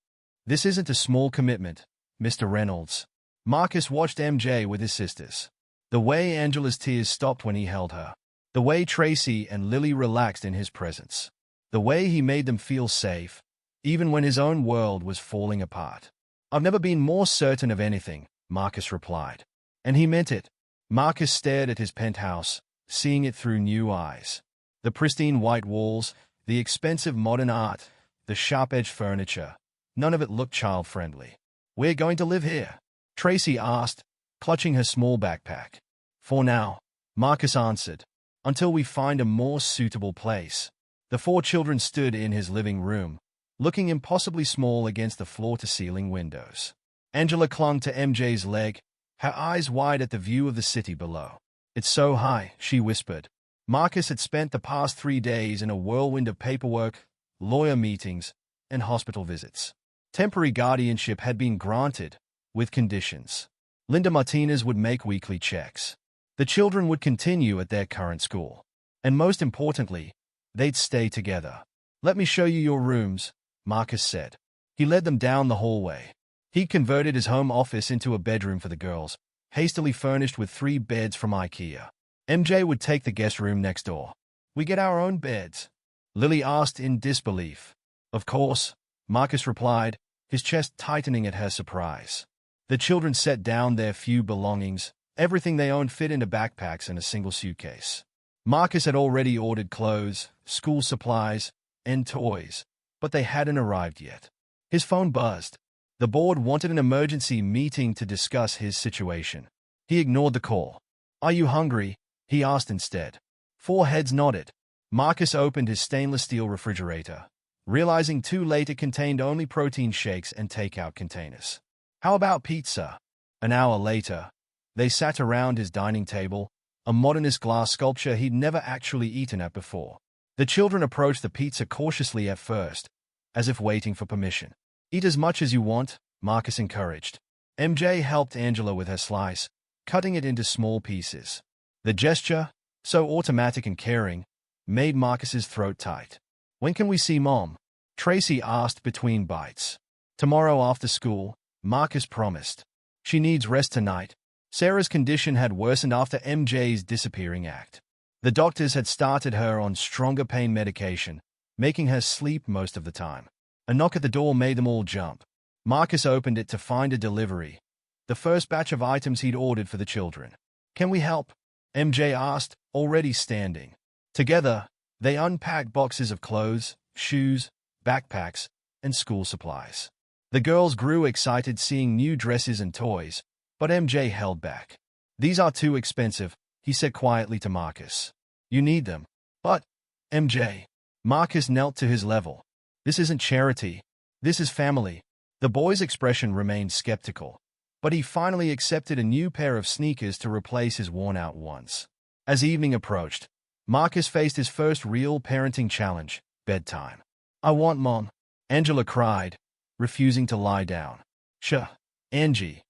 This isn't a small commitment, Mr. Reynolds." Marcus watched MJ with his sisters. The way Angela's tears stopped when he held her. The way Tracy and Lily relaxed in his presence. The way he made them feel safe, even when his own world was falling apart. "I've never been more certain of anything," Marcus replied. And he meant it. Marcus stared at his penthouse, seeing it through new eyes. The pristine white walls, the expensive modern art, the sharp-edged furniture, none of it looked child-friendly. "We're going to live here?" Tracy asked, clutching her small backpack. "For now," Marcus answered, "until we find a more suitable place." The 4 children stood in his living room, looking impossibly small against the floor-to-ceiling windows. Angela clung to MJ's leg, her eyes wide at the view of the city below. "It's so high," she whispered. Marcus had spent the past 3 days in a whirlwind of paperwork, lawyer meetings, and hospital visits. Temporary guardianship had been granted, with conditions. Linda Martinez would make weekly checks. The children would continue at their current school. And most importantly, they'd stay together. "Let me show you your rooms," Marcus said. He led them down the hallway. He converted his home office into a bedroom for the girls, hastily furnished with 3 beds from IKEA. MJ would take the guest room next door. "We get our own beds?" Lily asked in disbelief. "Of course," Marcus replied, his chest tightening at her surprise. The children set down their few belongings. Everything they owned fit into backpacks and a single suitcase. Marcus had already ordered clothes, school supplies, and toys, but they hadn't arrived yet. His phone buzzed. The board wanted an emergency meeting to discuss his situation. He ignored the call. "Are you hungry?" he asked instead. 4 heads nodded. Marcus opened his stainless steel refrigerator, realizing too late it contained only protein shakes and takeout containers. "How about pizza?" An hour later, they sat around his dining table, a modernist glass sculpture he'd never actually eaten at before. The children approached the pizza cautiously at first, as if waiting for permission. "Eat as much as you want," Marcus encouraged. MJ helped Angela with her slice, cutting it into small pieces. The gesture, so automatic and caring, made Marcus's throat tight. "When can we see Mom?" Tracy asked between bites. "Tomorrow after school," Marcus promised. "She needs rest tonight." Sarah's condition had worsened after MJ's disappearing act. The doctors had started her on stronger pain medication, making her sleep most of the time. A knock at the door made them all jump. Marcus opened it to find a delivery, the first batch of items he'd ordered for the children. "Can we help?" MJ asked, already standing. Together, they unpacked boxes of clothes, shoes, backpacks, and school supplies. The girls grew excited seeing new dresses and toys, but MJ held back. "These are too expensive," he said quietly to Marcus. "You need them." "But, MJ." Marcus knelt to his level. "This isn't charity. This is family." The boy's expression remained skeptical, but he finally accepted a new pair of sneakers to replace his worn-out ones. As evening approached, Marcus faced his first real parenting challenge, bedtime. "I want Mom," Angela cried, refusing to lie down. "Sure, Angie."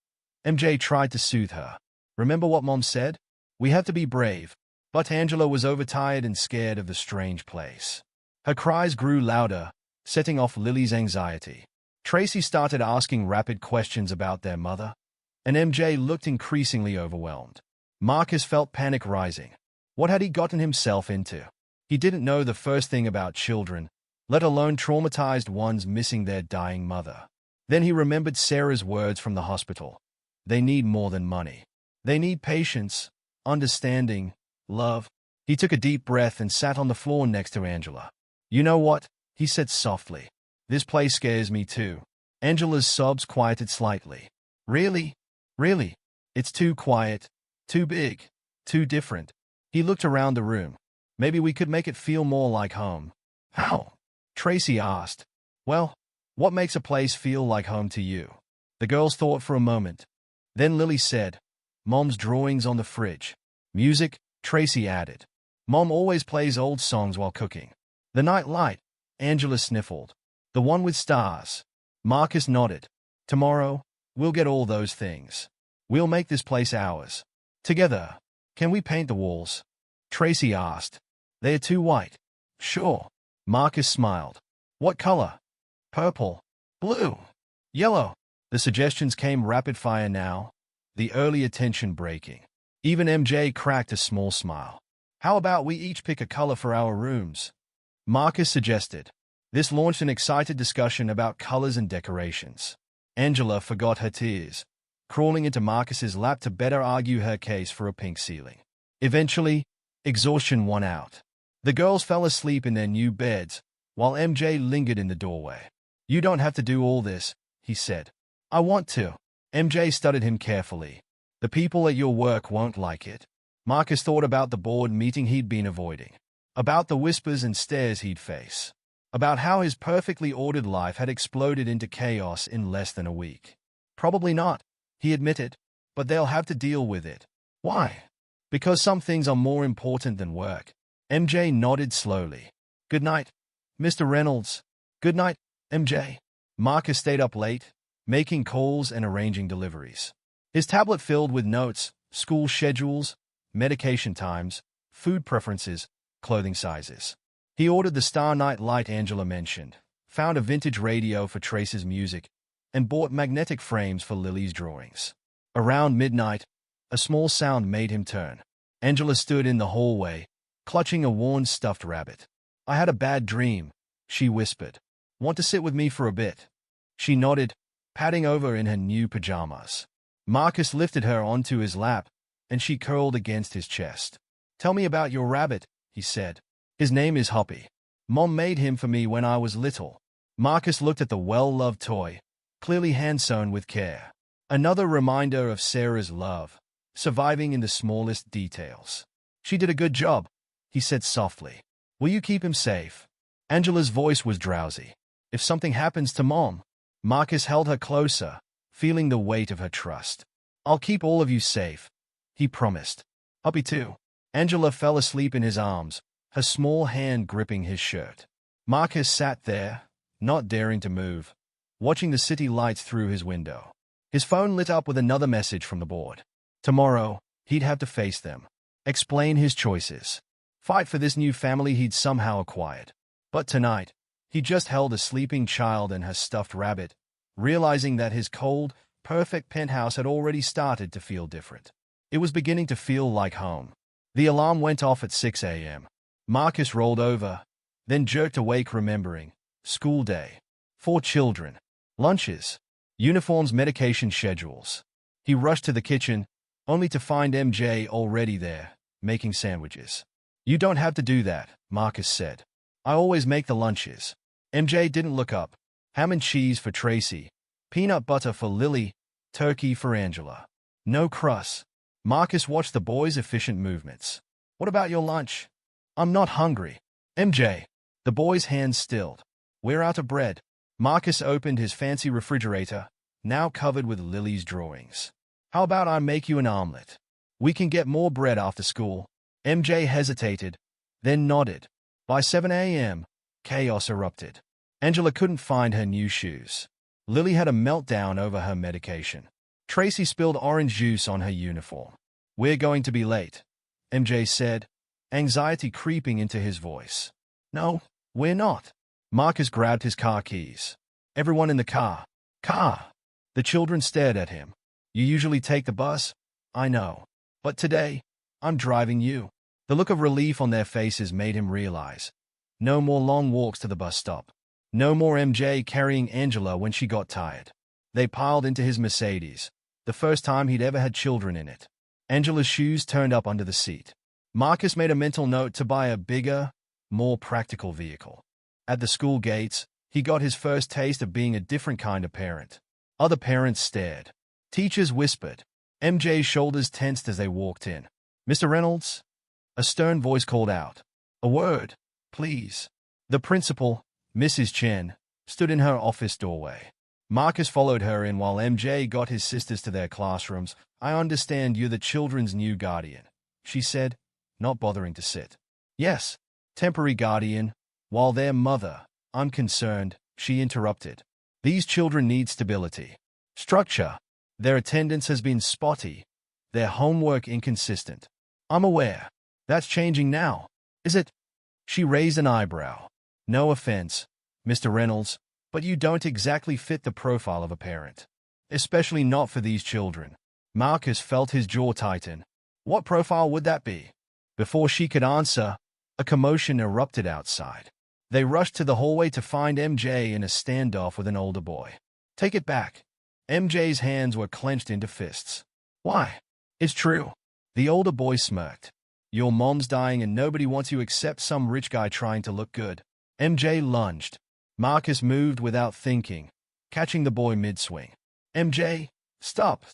MJ tried to soothe her. "Remember what Mom said? We have to be brave." But Angela was overtired and scared of the strange place. Her cries grew louder, setting off Lily's anxiety. Tracy started asking rapid questions about their mother, and MJ looked increasingly overwhelmed. Marcus felt panic rising. What had he gotten himself into? He didn't know the first thing about children, let alone traumatized ones missing their dying mother. Then he remembered Sarah's words from the hospital. They need more than money. They need patience, understanding, love. He took a deep breath and sat on the floor next to Angela. You know what? He said softly. This place scares me too. Angela's sobs quieted slightly. Really? Really? It's too quiet, too big, too different. He looked around the room. Maybe we could make it feel more like home. How? Tracy asked. Well, what makes a place feel like home to you? The girls thought for a moment. Then Lily said, Mom's drawings on the fridge. Music, Tracy added. Mom always plays old songs while cooking. The night light, Angela sniffled. The one with stars. Marcus nodded. Tomorrow, we'll get all those things. We'll make this place ours. Together. Can we paint the walls? Tracy asked. They're too white. Sure. Marcus smiled. What color? Purple. Blue. Yellow. The suggestions came rapid fire now, the early attention breaking. Even MJ cracked a small smile. How about we each pick a color for our rooms? Marcus suggested. This launched an excited discussion about colors and decorations. Angela forgot her tears, crawling into Marcus's lap to better argue her case for a pink ceiling. Eventually, exhaustion won out. The girls fell asleep in their new beds, while MJ lingered in the doorway. You don't have to do all this, he said. I want to. MJ studied him carefully. The people at your work won't like it. Marcus thought about the board meeting he'd been avoiding, about the whispers and stares he'd face, about how his perfectly ordered life had exploded into chaos in less than a week. Probably not, he admitted, but they'll have to deal with it. Why? Because some things are more important than work. MJ nodded slowly. Good night, Mr. Reynolds. Good night, MJ. Marcus stayed up late, making calls and arranging deliveries. His tablet filled with notes, school schedules, medication times, food preferences, clothing sizes. He ordered the Star Night light Angela mentioned, found a vintage radio for Trace's music, and bought magnetic frames for Lily's drawings. Around midnight, a small sound made him turn. Angela stood in the hallway, clutching a worn stuffed rabbit. I had a bad dream, she whispered. Want to sit with me for a bit? She nodded, patting over in her new pajamas. Marcus lifted her onto his lap, and she curled against his chest. Tell me about your rabbit, he said. His name is Hoppy. Mom made him for me when I was little. Marcus looked at the well-loved toy, clearly hand-sewn with care. Another reminder of Sarah's love, surviving in the smallest details. She did a good job, he said softly. Will you keep him safe? Angela's voice was drowsy. If something happens to Mom, Marcus held her closer, feeling the weight of her trust. I'll keep all of you safe, he promised. Hoppy too. Angela fell asleep in his arms, her small hand gripping his shirt. Marcus sat there, not daring to move, watching the city lights through his window. His phone lit up with another message from the board. Tomorrow, he'd have to face them, explain his choices, fight for this new family he'd somehow acquired. But tonight, he just held a sleeping child and her stuffed rabbit, realizing that his cold, perfect penthouse had already started to feel different. It was beginning to feel like home. The alarm went off at 6 a.m. Marcus rolled over, then jerked awake remembering. School day. 4 children. Lunches. Uniforms, medication schedules. He rushed to the kitchen, only to find MJ already there, making sandwiches. You don't have to do that, Marcus said. I always make the lunches. MJ didn't look up. Ham and cheese for Tracy, peanut butter for Lily, turkey for Angela. No crust. Marcus watched the boys' efficient movements. What about your lunch? I'm not hungry. MJ. The boy's hands stilled. We're out of bread. Marcus opened his fancy refrigerator, now covered with Lily's drawings. How about I make you an omelet? We can get more bread after school. MJ hesitated, then nodded. By 7 a.m., chaos erupted. Angela couldn't find her new shoes. Lily had a meltdown over her medication. Tracy spilled orange juice on her uniform. We're going to be late, MJ said, anxiety creeping into his voice. No, we're not. Marcus grabbed his car keys. Everyone in the car. Car. The children stared at him. You usually take the bus? I know. But today, I'm driving you. The look of relief on their faces made him realize. No more long walks to the bus stop. No more MJ carrying Angela when she got tired. They piled into his Mercedes, the first time he'd ever had children in it. Angela's shoes turned up under the seat. Marcus made a mental note to buy a bigger, more practical vehicle. At the school gates, he got his first taste of being a different kind of parent. Other parents stared. Teachers whispered. MJ's shoulders tensed as they walked in. "Mr. Reynolds?" A stern voice called out. "A word, please." The principal, Mrs. Chen, stood in her office doorway. Marcus followed her in while MJ got his sisters to their classrooms. "I understand you're the children's new guardian," she said, not bothering to sit. "Yes, temporary guardian, while their mother, I'm concerned," she interrupted. "These children need stability. Structure. Their attendance has been spotty, their homework inconsistent." "I'm aware. That's changing now, is it?" She raised an eyebrow. "No offense, Mr. Reynolds, but you don't exactly fit the profile of a parent. Especially not for these children." Marcus felt his jaw tighten. What profile would that be? Before she could answer, a commotion erupted outside. They rushed to the hallway to find MJ in a standoff with an older boy. "Take it back." MJ's hands were clenched into fists. "Why? It's true." The older boy smirked. "Your mom's dying and nobody wants you except some rich guy trying to look good." MJ lunged. Marcus moved without thinking, catching the boy mid-swing. "MJ, stop.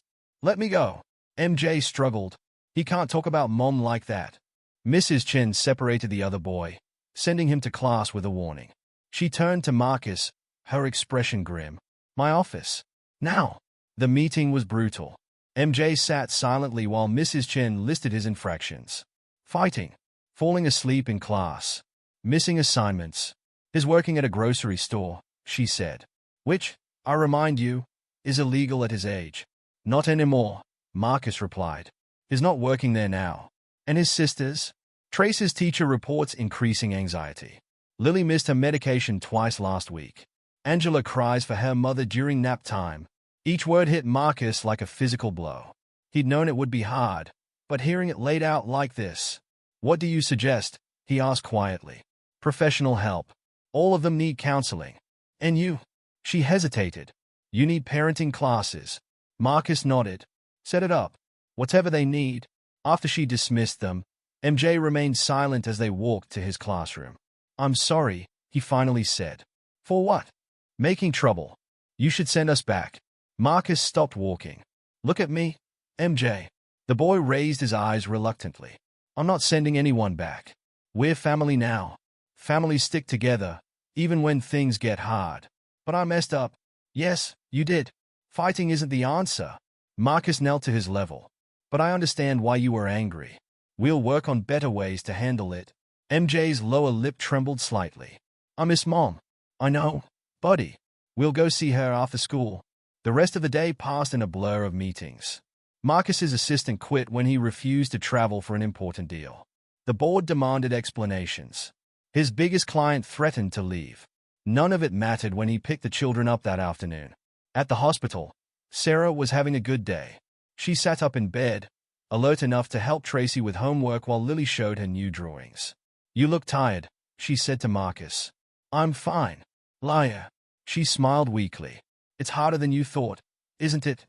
Let me go." MJ struggled. "He can't talk about mom like that." Mrs. Chen separated the other boy, sending him to class with a warning. She turned to Marcus, her expression grim. "My office. Now." The meeting was brutal. MJ sat silently while Mrs. Chen listed his infractions. Fighting, falling asleep in class, missing assignments. His working at a grocery store, she said. "Which, I remind you, is illegal at his age." "Not anymore," Marcus replied. "He's not working there now." "And his sisters?" Trace's teacher reports increasing anxiety. "Lily missed her medication twice last week." Angela cries for her mother during nap time. Each word hit Marcus like a physical blow. He'd known it would be hard, but hearing it laid out like this. "What do you suggest?" he asked quietly. "Professional help. All of them need counseling." "And you?" She hesitated. "You need parenting classes." Marcus nodded. "Set it up. Whatever they need." After she dismissed them, MJ remained silent as they walked to his classroom. "I'm sorry," he finally said. "For what?" "Making trouble. You should send us back." Marcus stopped walking. "Look at me, MJ." The boy raised his eyes reluctantly. "I'm not sending anyone back. We're family now. Families stick together, even when things get hard." "But I messed up." "Yes, you did. Fighting isn't the answer." Marcus knelt to his level. "But I understand why you were angry. We'll work on better ways to handle it." MJ's lower lip trembled slightly. "I miss Mom." "I know, buddy. We'll go see her after school." The rest of the day passed in a blur of meetings. Marcus's assistant quit when he refused to travel for an important deal. The board demanded explanations. His biggest client threatened to leave. None of it mattered when he picked the children up that afternoon. At the hospital, Sarah was having a good day. She sat up in bed, alert enough to help Tracy with homework while Lily showed her new drawings. "You look tired," she said to Marcus. "I'm fine." "Liar." She smiled weakly. "It's harder than you thought, isn't it?"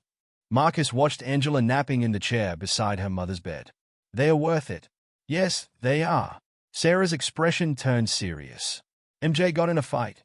Marcus watched Angela napping in the chair beside her mother's bed. "They are worth it." "Yes, they are." Sarah's expression turned serious. "MJ got in a fight.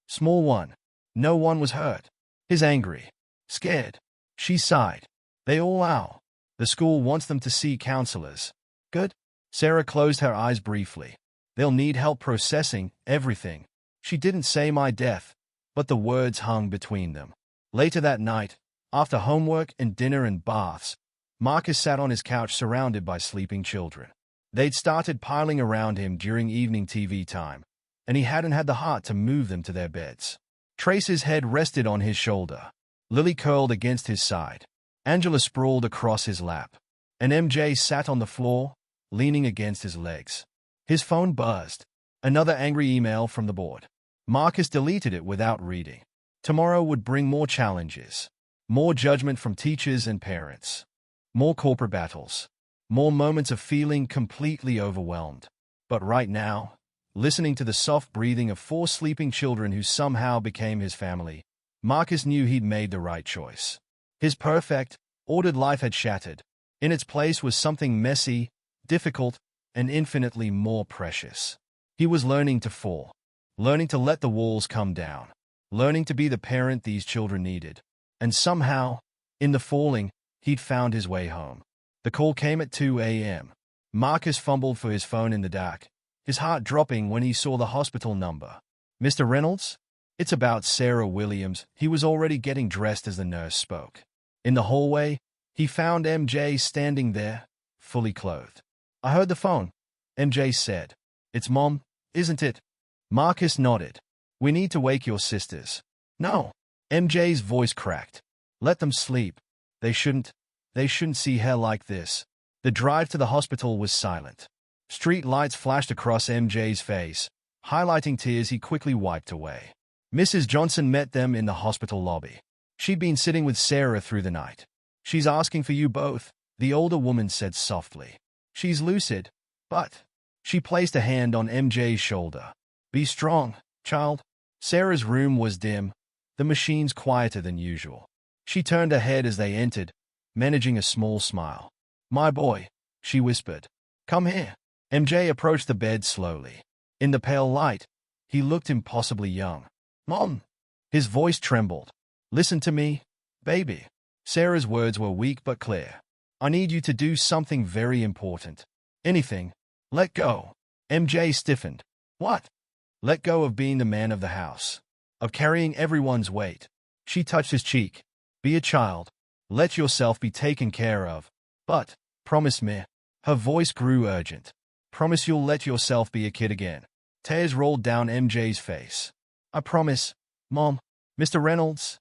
Small one. No one was hurt." "He's angry. Scared." She sighed. "They all are. The school wants them to see counselors." "Good." Sarah closed her eyes briefly. "They'll need help processing everything." She didn't say my death, but the words hung between them. Later that night, after homework and dinner and baths, Marcus sat on his couch surrounded by sleeping children. They'd started piling around him during evening TV time, and he hadn't had the heart to move them to their beds. Trace's head rested on his shoulder. Lily curled against his side. Angela sprawled across his lap. And MJ sat on the floor, leaning against his legs. His phone buzzed. Another angry email from the board. Marcus deleted it without reading. Tomorrow would bring more challenges. More judgment from teachers and parents. More corporate battles. more moments of feeling completely overwhelmed. But right now, listening to the soft breathing of 4 sleeping children who somehow became his family, Marcus knew he'd made the right choice. His perfect, ordered life had shattered. In its place was something messy, difficult, and infinitely more precious. He was learning to fall, learning to let the walls come down, learning to be the parent these children needed. And somehow, in the falling, he'd found his way home. The call came at 2 a.m. Marcus fumbled for his phone in the dark, his heart dropping when he saw the hospital number. "Mr. Reynolds? It's about Sarah Williams." He was already getting dressed as the nurse spoke. In the hallway, he found MJ standing there, fully clothed. "I heard the phone," MJ said. "It's Mom, isn't it?" Marcus nodded. "We need to wake your sisters." "No." MJ's voice cracked. "Let them sleep. They shouldn't see her like this." The drive to the hospital was silent. Street lights flashed across MJ's face, highlighting tears he quickly wiped away. Mrs. Johnson met them in the hospital lobby. She'd been sitting with Sarah through the night. "She's asking for you both," the older woman said softly. "She's lucid, but—" She placed a hand on MJ's shoulder. "Be strong, child." Sarah's room was dim, the machines quieter than usual. She turned her head as they entered, managing a small smile. "My boy," she whispered. "Come here." MJ approached the bed slowly. In the pale light, he looked impossibly young. "Mom!" His voice trembled. "Listen to me, baby." Sarah's words were weak but clear. "I need you to do something very important. Anything. Let go." MJ stiffened. "What?" "Let go of being the man of the house. Of carrying everyone's weight." She touched his cheek. "Be a child. Let yourself be taken care of. But, promise me." Her voice grew urgent. "Promise you'll let yourself be a kid again." Tears rolled down MJ's face. "I promise, Mom." "Mr. Reynolds?"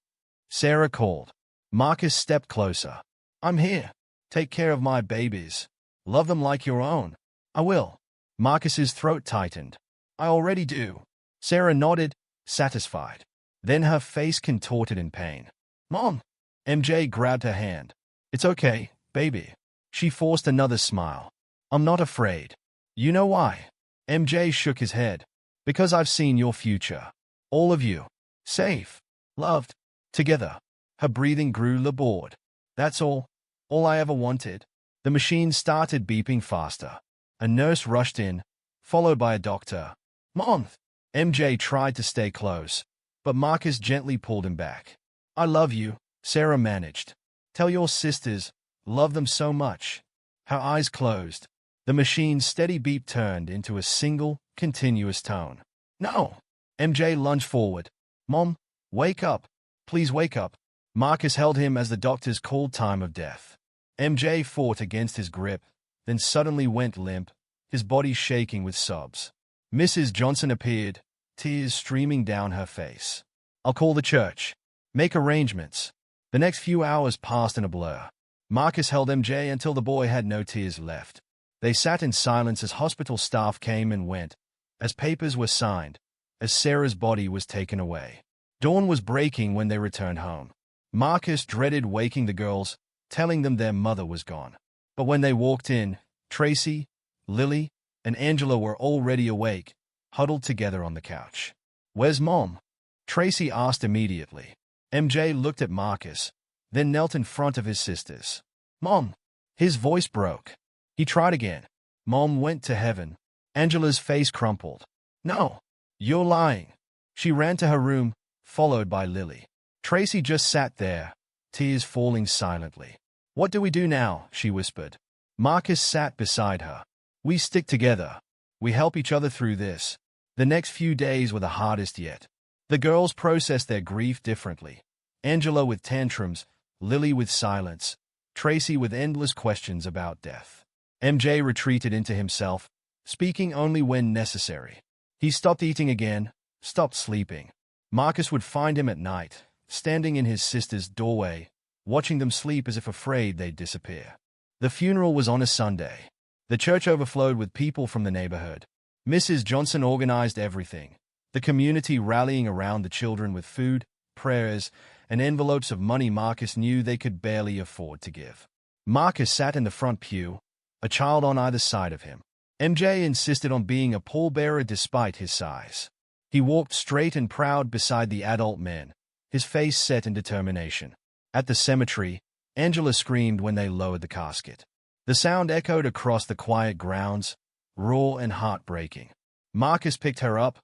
Sarah called. Marcus stepped closer. "I'm here. Take care of my babies. Love them like your own." "I will." Marcus's throat tightened. "I already do." Sarah nodded, satisfied. Then her face contorted in pain. "Mom!" MJ grabbed her hand. "It's okay, baby." She forced another smile. "I'm not afraid." "You know why?" MJ shook his head. "Because I've seen your future. All of you. Safe. Loved. Together." Her breathing grew labored. "That's all. All I ever wanted." The machine started beeping faster. A nurse rushed in, followed by a doctor. "Mom!" MJ tried to stay close, but Marcus gently pulled him back. "I love you," Sarah managed. "Tell your sisters, love them so much." Her eyes closed. The machine's steady beep turned into a single, continuous tone. "No!" MJ lunged forward. "Mom, wake up. Please wake up." Marcus held him as the doctors called time of death. MJ fought against his grip, then suddenly went limp, his body shaking with sobs. Mrs. Johnson appeared, tears streaming down her face. "I'll call the church. Make arrangements." The next few hours passed in a blur. Marcus held MJ until the boy had no tears left. They sat in silence as hospital staff came and went, as papers were signed, as Sarah's body was taken away. Dawn was breaking when they returned home. Marcus dreaded waking the girls, telling them their mother was gone. But when they walked in, Tracy, Lily, and Angela were already awake, huddled together on the couch. "Where's Mom?" Tracy asked immediately. MJ looked at Marcus, then knelt in front of his sisters. "Mom!" His voice broke. He tried again. "Mom went to heaven." Angela's face crumpled. "No! You're lying." She ran to her room, followed by Lily. Tracy just sat there, tears falling silently. "What do we do now?" she whispered. Marcus sat beside her. "We stick together. We help each other through this." The next few days were the hardest yet. The girls processed their grief differently. Angela with tantrums, Lily with silence, Tracy with endless questions about death. MJ retreated into himself, speaking only when necessary. He stopped eating again, stopped sleeping. Marcus would find him at night, standing in his sister's doorway, watching them sleep as if afraid they'd disappear. The funeral was on a Sunday. The church overflowed with people from the neighborhood. Mrs. Johnson organized everything, the community rallying around the children with food, prayers, and envelopes of money Marcus knew they could barely afford to give. Marcus sat in the front pew, a child on either side of him. MJ insisted on being a pallbearer despite his size. He walked straight and proud beside the adult men, his face set in determination. At the cemetery, Angela screamed when they lowered the casket. The sound echoed across the quiet grounds, raw and heartbreaking. Marcus picked her up,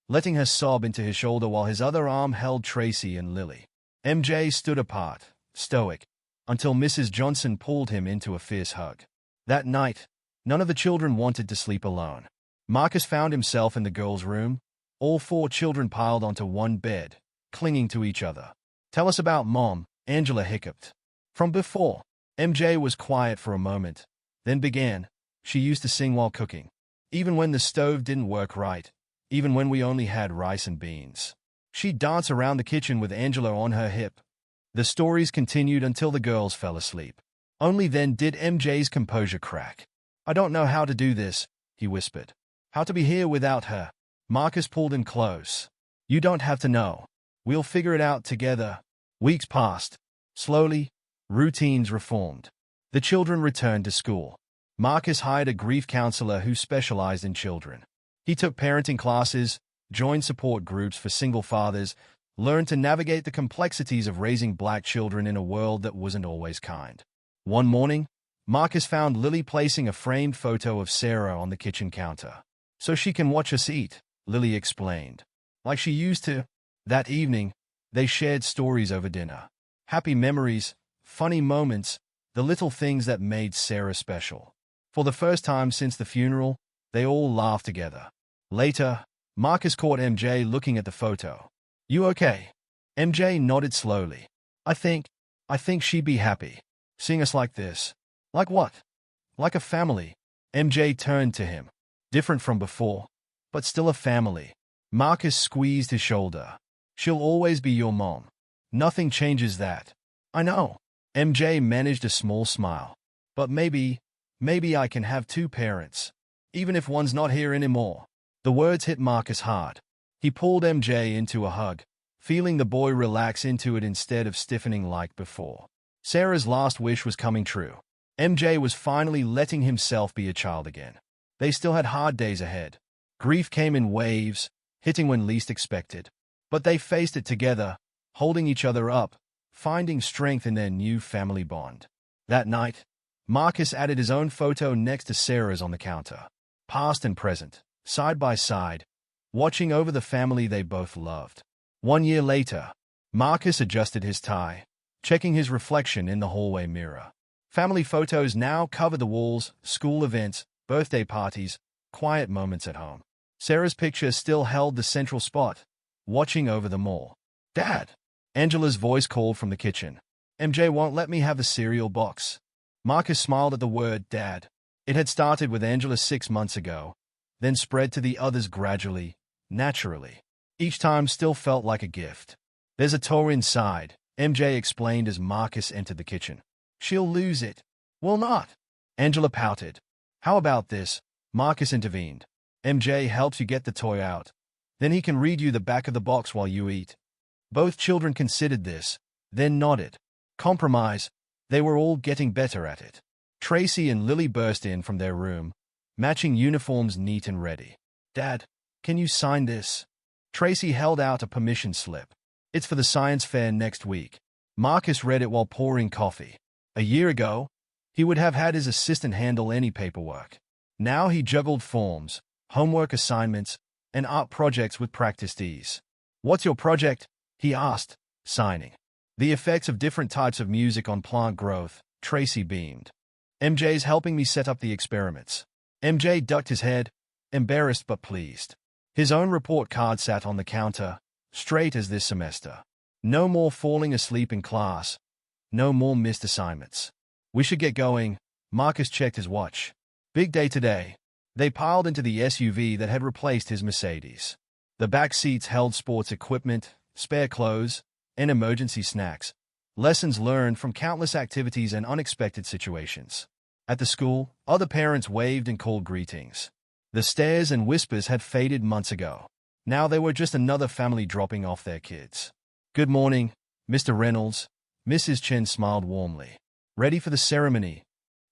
letting her sob into his shoulder while his other arm held Tracy and Lily. MJ stood apart, stoic, until Mrs. Johnson pulled him into a fierce hug. That night, none of the children wanted to sleep alone. Marcus found himself in the girls' room, all 4 children piled onto one bed, clinging to each other. "Tell us about Mom," Angela hiccuped. From before, MJ was quiet for a moment, then began. "She used to sing while cooking. Even when the stove didn't work right, even when we only had rice and beans. She'd dance around the kitchen with Angela on her hip." The stories continued until the girls fell asleep. Only then did MJ's composure crack. "I don't know how to do this," he whispered. "How to be here without her." Marcus pulled him close. "You don't have to know. We'll figure it out together." Weeks passed. Slowly, routines reformed. The children returned to school. Marcus hired a grief counselor who specialized in children. He took parenting classes, joined support groups for single fathers, learned to navigate the complexities of raising black children in a world that wasn't always kind. One morning, Marcus found Lily placing a framed photo of Sarah on the kitchen counter. "So she can watch us eat," Lily explained. "Like she used to." That evening, they shared stories over dinner. Happy memories, funny moments, the little things that made Sarah special. For the first time since the funeral, they all laughed together. Later, Marcus caught MJ looking at the photo. "You okay?" MJ nodded slowly. I think she'd be happy. Seeing us like this." "Like what?" "Like a family." MJ turned to him. "Different from before, but still a family." Marcus squeezed his shoulder. "She'll always be your mom. Nothing changes that." "I know." MJ managed a small smile. "But maybe I can have 2 parents, even if one's not here anymore." The words hit Marcus hard. He pulled MJ into a hug, feeling the boy relax into it instead of stiffening like before. Sarah's last wish was coming true. MJ was finally letting himself be a child again. They still had hard days ahead. Grief came in waves, hitting when least expected. But they faced it together, holding each other up, finding strength in their new family bond. That night, Marcus added his own photo next to Sarah's on the counter. Past and present, side by side, watching over the family they both loved. 1 year later, Marcus adjusted his tie, checking his reflection in the hallway mirror. Family photos now cover the walls, school events, birthday parties, quiet moments at home. Sarah's picture still held the central spot, watching over them all. "Dad!" Angela's voice called from the kitchen. "MJ won't let me have the cereal box." Marcus smiled at the word Dad. It had started with Angela 6 months ago, then spread to the others gradually, naturally. Each time still felt like a gift. "There's a tour inside," MJ explained as Marcus entered the kitchen. "She'll lose it." "Will not." Angela pouted. "How about this?" Marcus intervened. "MJ helps you get the toy out. Then he can read you the back of the box while you eat." Both children considered this, then nodded. Compromise. They were all getting better at it. Tracy and Lily burst in from their room, matching uniforms neat and ready. "Dad, can you sign this?" Tracy held out a permission slip. "It's for the science fair next week." Marcus read it while pouring coffee. A year ago, he would have had his assistant handle any paperwork. Now he juggled forms, homework assignments, and art projects with practiced ease. "What's your project?" he asked, signing. "The effects of different types of music on plant growth," Tracy beamed. "MJ's helping me set up the experiments." MJ ducked his head, embarrassed but pleased. His own report card sat on the counter, straight as this semester. No more falling asleep in class. No more missed assignments. "We should get going." Marcus checked his watch. Big day today. They piled into the SUV that had replaced his Mercedes. The back seats held sports equipment, spare clothes, and emergency snacks. Lessons learned from countless activities and unexpected situations. At the school, other parents waved and called greetings. The stares and whispers had faded months ago. Now they were just another family dropping off their kids. "Good morning, Mr. Reynolds." Mrs. Chen smiled warmly. "Ready for the ceremony?"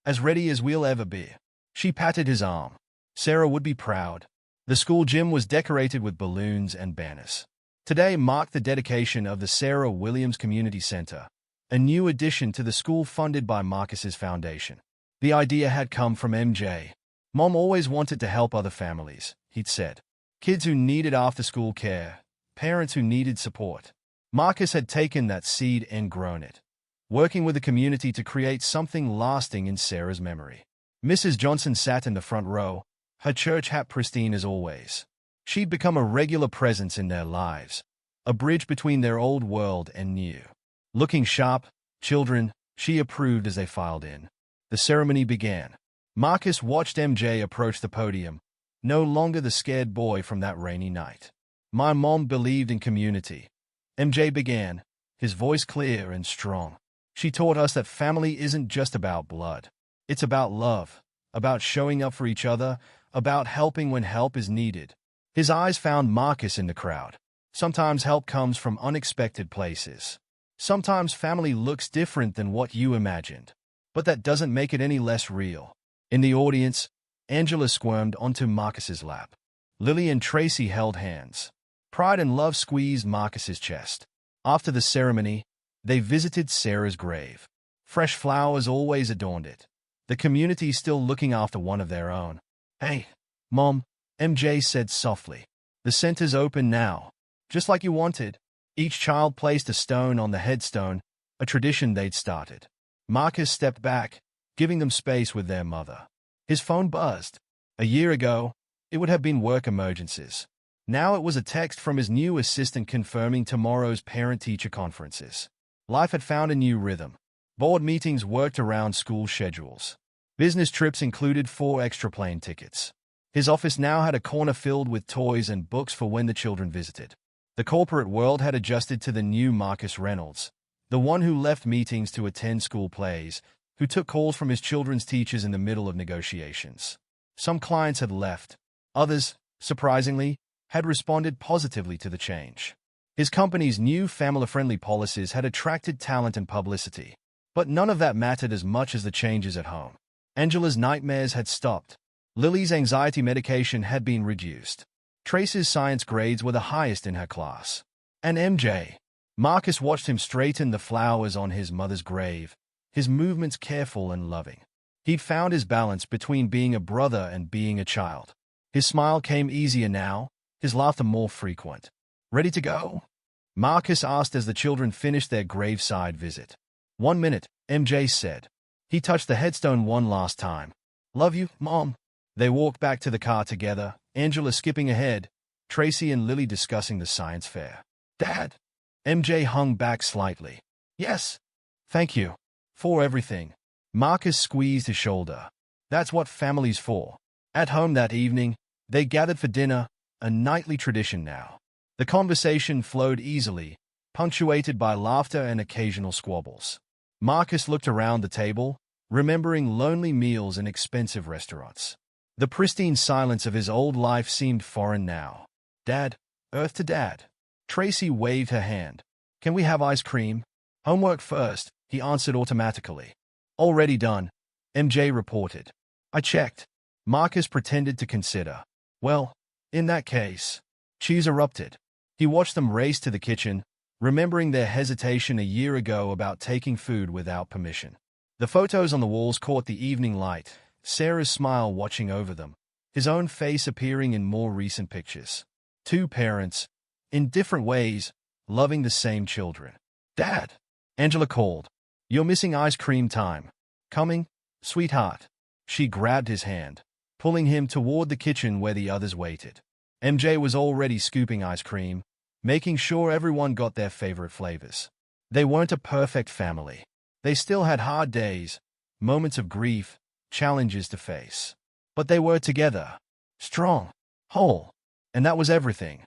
"As ready as we'll ever be." She patted his arm. Sarah would be proud. The school gym was decorated with balloons and banners. Today marked the dedication of the Sarah Williams Community Center, a new addition to the school funded by Marcus's foundation. The idea had come from MJ. Mom always wanted to help other families, he'd said. Kids who needed after-school care, parents who needed support. Marcus had taken that seed and grown it, working with the community to create something lasting in Sarah's memory. Mrs. Johnson sat in the front row, her church hat pristine as always. She'd become a regular presence in their lives, a bridge between their old world and new. Looking sharp, children, she approved as they filed in. The ceremony began. Marcus watched MJ approach the podium, no longer the scared boy from that rainy night. My mom believed in community. MJ began, his voice clear and strong. She taught us that family isn't just about blood. It's about love, about showing up for each other, about helping when help is needed. His eyes found Marcus in the crowd. Sometimes help comes from unexpected places. Sometimes family looks different than what you imagined. But that doesn't make it any less real. In the audience, Angela squirmed onto Marcus's lap. Lily and Tracy held hands. Pride and love squeezed Marcus's chest. After the ceremony, they visited Sarah's grave. Fresh flowers always adorned it. The community still looking after one of their own. Hey, Mom, MJ said softly. The center's open now. Just like you wanted. Each child placed a stone on the headstone, a tradition they'd started. Marcus stepped back, giving them space with their mother. His phone buzzed. A year ago, it would have been work emergencies. Now it was a text from his new assistant confirming tomorrow's parent-teacher conferences. Life had found a new rhythm. Board meetings worked around school schedules. Business trips included 4 extra plane tickets. His office now had a corner filled with toys and books for when the children visited. The corporate world had adjusted to the new Marcus Reynolds, the one who left meetings to attend school plays, who took calls from his children's teachers in the middle of negotiations. Some clients had left. Others, surprisingly, had responded positively to the change. His company's new family-friendly policies had attracted talent and publicity. But none of that mattered as much as the changes at home. Angela's nightmares had stopped. Lily's anxiety medication had been reduced. Trace's science grades were the highest in her class. And MJ. Marcus watched him straighten the flowers on his mother's grave, his movements careful and loving. He'd found his balance between being a brother and being a child. His smile came easier now, his laughter more frequent. Ready to go? Marcus asked as the children finished their graveside visit. 1 minute, MJ said. He touched the headstone one last time. Love you, Mom. They walked back to the car together, Angela skipping ahead, Tracy and Lily discussing the science fair. Dad? MJ hung back slightly. Yes. Thank you. For everything. Marcus squeezed his shoulder. That's what family's for. At home that evening, they gathered for dinner, a nightly tradition now. The conversation flowed easily, punctuated by laughter and occasional squabbles. Marcus looked around the table, remembering lonely meals in expensive restaurants. The pristine silence of his old life seemed foreign now. Dad, Earth to Dad. Tracy waved her hand. Can we have ice cream? Homework first, he answered automatically. Already done, MJ reported. I checked. Marcus pretended to consider. Well, in that case. Cheese erupted. He watched them race to the kitchen, remembering their hesitation a year ago about taking food without permission. The photos on the walls caught the evening light, Sarah's smile watching over them, his own face appearing in more recent pictures. 2 parents, in different ways, loving the same children. Dad, Angela called. You're missing ice cream time. Coming, sweetheart. She grabbed his hand, pulling him toward the kitchen where the others waited. MJ was already scooping ice cream, making sure everyone got their favorite flavors. They weren't a perfect family. They still had hard days, moments of grief, challenges to face. But they were together, strong, whole, and that was everything.